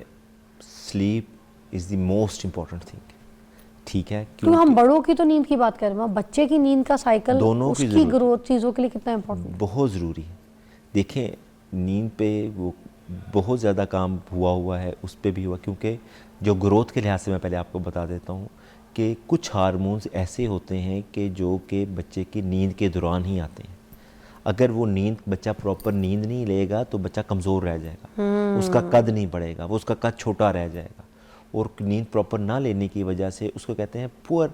sleep is the most important thing, ठीक है, क्योंकि हम बड़ों की तो नींद की बात कर रहे हैं, बच्चे की नींद का साइकिल, दोनों की उसकी ग्रोथ चीज़ों के लिए कितना इम्पोर्टेंट, बहुत ज़रूरी है। देखें, नींद पे वो बहुत ज़्यादा काम हुआ है, उस पे भी हुआ, क्योंकि जो ग्रोथ के लिहाज से मैं पहले आपको बता देता हूँ कि कुछ हार्मोन्स ऐसे होते हैं कि जो कि बच्चे की नींद के दौरान ही आते हैं। अगर वो बच्चा प्रॉपर नींद नहीं लेगा तो बच्चा कमज़ोर रह जाएगा, उसका कद नहीं बढ़ेगा, वो उसका कद छोटा रह जाएगा। और नींद प्रॉपर ना लेने की वजह से उसको कहते हैं पुअर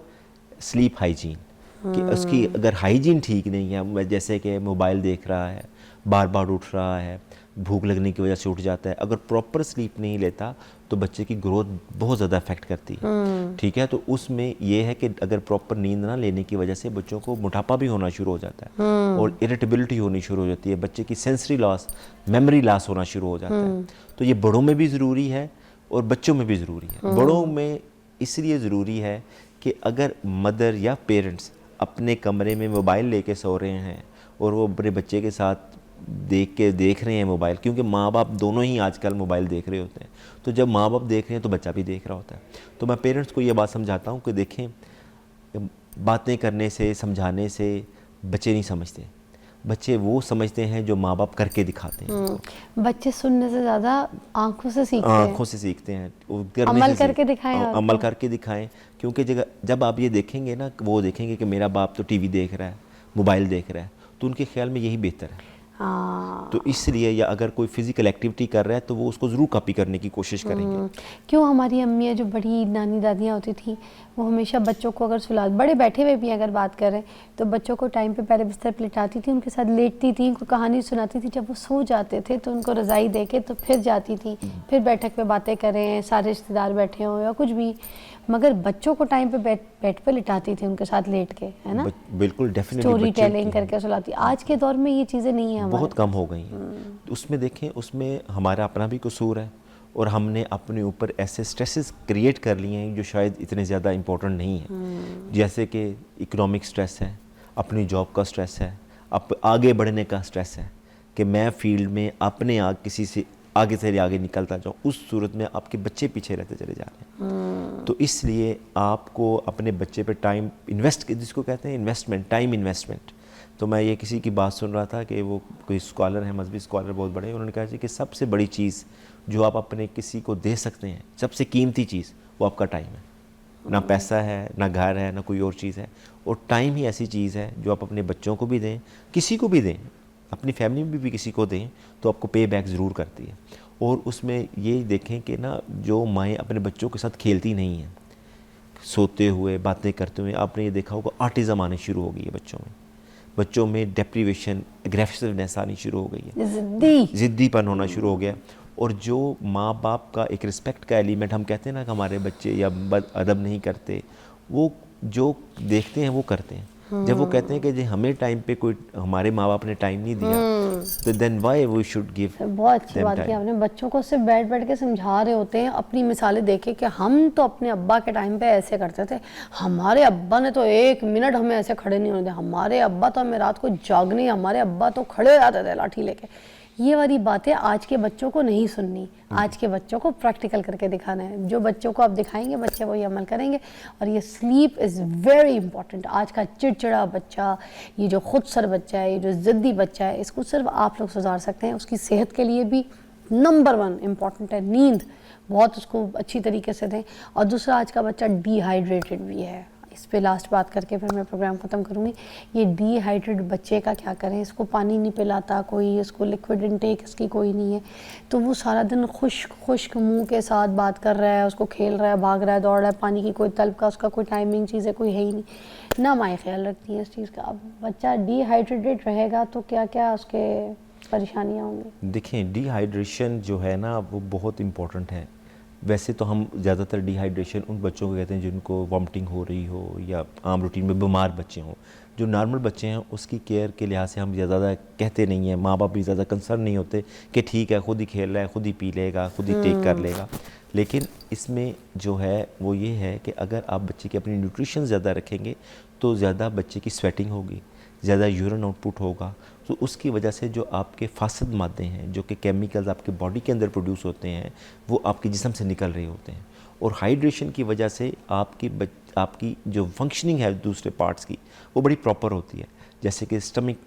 स्लीप हाइजीन, कि उसकी अगर हाइजीन ठीक नहीं है, जैसे कि मोबाइल देख रहा है, बार बार उठ रहा है, भूख लगने की वजह से उठ जाता है, अगर प्रॉपर स्लीप नहीं लेता तो बच्चे की ग्रोथ बहुत ज़्यादा अफेक्ट करती है। ठीक है, तो उसमें ये है कि अगर प्रॉपर नींद ना लेने की वजह से बच्चों को मोटापा भी होना शुरू हो जाता है और इरिटेबिलिटी होनी शुरू हो जाती है, बच्चे की सेंसरी लॉस, मेमोरी लॉस होना शुरू हो जाता है। तो ये बड़ों में भी ज़रूरी है और बच्चों में भी ज़रूरी है। बड़ों में इसलिए ज़रूरी है कि अगर मदर या पेरेंट्स अपने कमरे में मोबाइल लेके सो रहे हैं और वो अपने बच्चे के साथ देख रहे हैं मोबाइल, क्योंकि माँ बाप दोनों ही आजकल मोबाइल देख रहे होते हैं, तो जब माँ बाप देख रहे हैं तो बच्चा भी देख रहा होता है। तो मैं पेरेंट्स को ये बात समझाता हूँ कि देखें, बातें करने से, समझाने से बच्चे नहीं समझते, बच्चे वो समझते हैं जो माँ बाप करके दिखाते हैं। बच्चे सुनने से ज़्यादा आंखों से सीखते हैं। आंखों से सीखते हैं, वो करने अमल से करके दिखाएं आपको। अमल करके दिखाएं, क्योंकि जब आप ये देखेंगे ना, वो देखेंगे कि मेरा बाप तो टीवी देख रहा है, मोबाइल देख रहा है, तो उनके ख्याल में यही बेहतर है। हाँ, तो इसलिए, या अगर कोई फिजिकल एक्टिविटी कर रहा है तो वो उसको ज़रूर कॉपी करने की कोशिश करेंगे। क्यों हमारी अम्मियाँ जो बड़ी नानी दादियाँ होती थी, वो हमेशा बच्चों को अगर सुला, बड़े बैठे हुए भी अगर बात करें तो बच्चों को टाइम पे पहले बिस्तर पे लिटाती थी, उनके साथ लेटती थी, उनको कहानी सुनाती थी। जब वो सो जाते थे तो उनको रज़ाई दे के तो फिर जाती थी, फिर बैठक पे बातें करें, सारे रिश्तेदार बैठे हों या कुछ भी, मगर बच्चों को टाइम पे बेड पे लिटाती थी उनके साथ लेट के, है ना, बिल्कुल, डेफिनेटली स्टोरी टेलिंग करके सुलाती। आज के दौर में ये चीज़ें नहीं है, बहुत कम हो गई हैं। उसमें देखें, उसमें हमारा अपना भी कसूर है और हमने अपने ऊपर ऐसे स्ट्रेसेस क्रिएट कर लिए हैं जो शायद इतने ज़्यादा इम्पोर्टेंट नहीं है। जैसे कि इकोनॉमिक स्ट्रेस है, अपनी जॉब का स्ट्रेस है, आगे बढ़ने का स्ट्रेस है कि मैं फील्ड में अपने किसी से आगे निकलता जाऊँ, उस सूरत में आपके बच्चे पीछे रहते चले जा रहे हैं। तो इसलिए आपको अपने बच्चे पे टाइम इन्वेस्ट, जिसको कहते हैं इन्वेस्टमेंट, टाइम इन्वेस्टमेंट। तो मैं ये किसी की बात सुन रहा था कि वो कोई स्कॉलर है, मजहबी स्कॉलर बहुत बड़े, उन्होंने कहा कि सबसे बड़ी चीज़ जो आप अपने किसी को दे सकते हैं, सबसे कीमती चीज़, वो आपका टाइम है। ना पैसा है, ना घर है, ना कोई और चीज़ है, और टाइम ही ऐसी चीज़ है जो आप अपने बच्चों को भी दें, किसी को भी दें, अपनी फैमिली में भी किसी को दें, तो आपको पे बैक ज़रूर करती है। और उसमें ये देखें कि ना, जो माएँ अपने बच्चों के साथ खेलती नहीं हैं, सोते हुए, बातें करते हुए, आपने ये देखा होगा ऑटिज़म आने शुरू हो गई है बच्चों में डेप्रीवेशन, एग्रेसिवनेस आनी शुरू हो गई है, ज़िद्दीपन होना शुरू हो गया। और जो माँ बाप का एक रिस्पेक्ट का एलिमेंट, हम कहते हैं ना कि हमारे बच्चे या अदब नहीं करते, वो जो देखते हैं वो करते हैं। जब वो कहते हैं कि जी हमें टाइम पे कोई, हमारे माँ बाप ने टाइम नहीं दिया, तो then why we should give. बहुत अच्छी बात की आपने, बच्चों को सिर्फ बैठ के समझा रहे होते हैं, अपनी मिसालें देखे कि हम तो अपने अब्बा के टाइम पे ऐसे करते थे, हमारे अब्बा ने तो 1 मिनट हमें ऐसे खड़े नहीं होने दिया, हमारे अब्बा तो हमें रात को जागने, हमारे अब्बा तो खड़े हो जाते थे लाठी लेके। ये वाली बातें आज के बच्चों को नहीं सुननी, आज के बच्चों को प्रैक्टिकल करके दिखाना है। जो बच्चों को आप दिखाएंगे, बच्चे वही अमल करेंगे। और ये स्लीप इज़ वेरी इंपॉर्टेंट। आज का चिड़चिड़ा बच्चा, ये जो खुद सर बच्चा है, ये जो ज़िद्दी बच्चा है, इसको सिर्फ आप लोग सुधार सकते हैं। उसकी सेहत के लिए भी नंबर 1 इम्पॉर्टेंट है नींद, बहुत उसको अच्छी तरीके से दें। और दूसरा, आज का बच्चा डिहाइड्रेटेड भी है, इस पे लास्ट बात करके फिर मैं प्रोग्राम ख़त्म करूँगी। ये डिहाइड्रेट बच्चे का क्या करें, इसको पानी नहीं पिलाता कोई, इसको लिक्विड इनटेक इसकी कोई नहीं है, तो वो सारा दिन खुश्क मुंह के साथ बात कर रहा है, उसको खेल रहा है, भाग रहा है, दौड़ रहा है, पानी की कोई तलब का उसका कोई टाइमिंग चीज़ है कोई है ही नहीं ना, माएँ ख्याल रखती हैं इस चीज़ का। अब बच्चा डिहाइड्रेटेड रहेगा तो क्या क्या उसके परेशानियाँ होंगी। देखिए, डिहाइड्रेशन जो है ना, वो बहुत इम्पोर्टेंट है। वैसे तो हम ज़्यादातर डिहाइड्रेशन उन बच्चों को कहते हैं जिनको वॉमिटिंग हो रही हो या आम रूटीन में बीमार बच्चे हों। जो नॉर्मल बच्चे हैं उसकी केयर के लिहाज से हम ज़्यादा कहते नहीं हैं, माँ बाप भी ज़्यादा कंसर्न नहीं होते कि ठीक है, खुद ही खेल रहा है, खुद ही पी लेगा, खुद ही टेक कर लेगा। लेकिन इसमें जो है वो ये है कि अगर आप बच्चे की अपनी न्यूट्रिशन ज़्यादा रखेंगे तो ज़्यादा बच्चे की स्वेटिंग होगी, ज़्यादा यूरिन आउटपुट होगा, तो उसकी वजह से जो आपके फासद मादे हैं, जो कि केमिकल्स आपके बॉडी के अंदर प्रोड्यूस होते हैं, वो आपके जिस्म से निकल रहे होते हैं। और हाइड्रेशन की वजह से आपकी जो फंक्शनिंग है दूसरे पार्ट्स की, वो बड़ी प्रॉपर होती है। जैसे कि स्टमक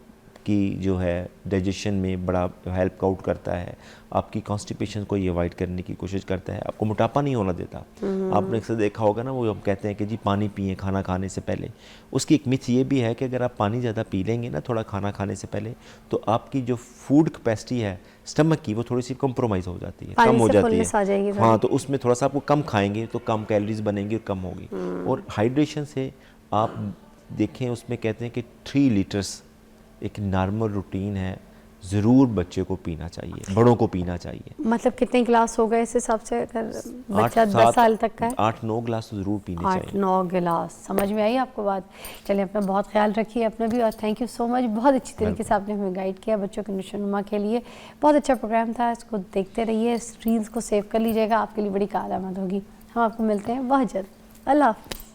की जो है डाइजेशन में बड़ा हेल्प आउट करता है, आपकी कॉन्स्टिपेशन को ये अवॉइड करने की कोशिश करता है, आपको मोटापा नहीं होना देता। आपने अक्सर देखा होगा ना, वो हम कहते हैं कि जी पानी पिए खाना खाने से पहले। उसकी एक मिथ ये भी है कि अगर आप पानी ज़्यादा पी लेंगे ना थोड़ा खाना खाने से पहले, तो आपकी जो फूड कैपेसिटी है स्टमक की, वो थोड़ी सी कंप्रोमाइज़ हो जाती है, कम हो जाती है। हाँ, तो उसमें थोड़ा सा आपको कम खाएंगे तो कम कैलोरीज बनेंगी और कम होगी। और हाइड्रेशन से आप देखें उसमें कहते हैं कि 3 लीटर्स एक नॉर्मल रूटीन है, ज़रूर बच्चे को पीना चाहिए, बड़ों को पीना चाहिए। मतलब कितने गिलास हो गए इस हिसाब से, अगर बच्चा 10 साल तक का है? 8-9 गिलास तो ज़रूर पीने चाहिए। 8-9 गिलास, समझ में आई आपको बात। चलिए अपना बहुत ख्याल रखिए अपना भी, और थैंक यू सो मच, बहुत अच्छी तरीके से आपने हमें गाइड किया बच्चों के नशोनुमा के लिए। बहुत अच्छा प्रोग्राम था, इसको देखते रहिए, इस रील्स को सेव कर लीजिएगा, आपके लिए बड़ी कारआमद होगी। हम आपको मिलते हैं बहुत जल्द। अल्लाह हाफ़िज़।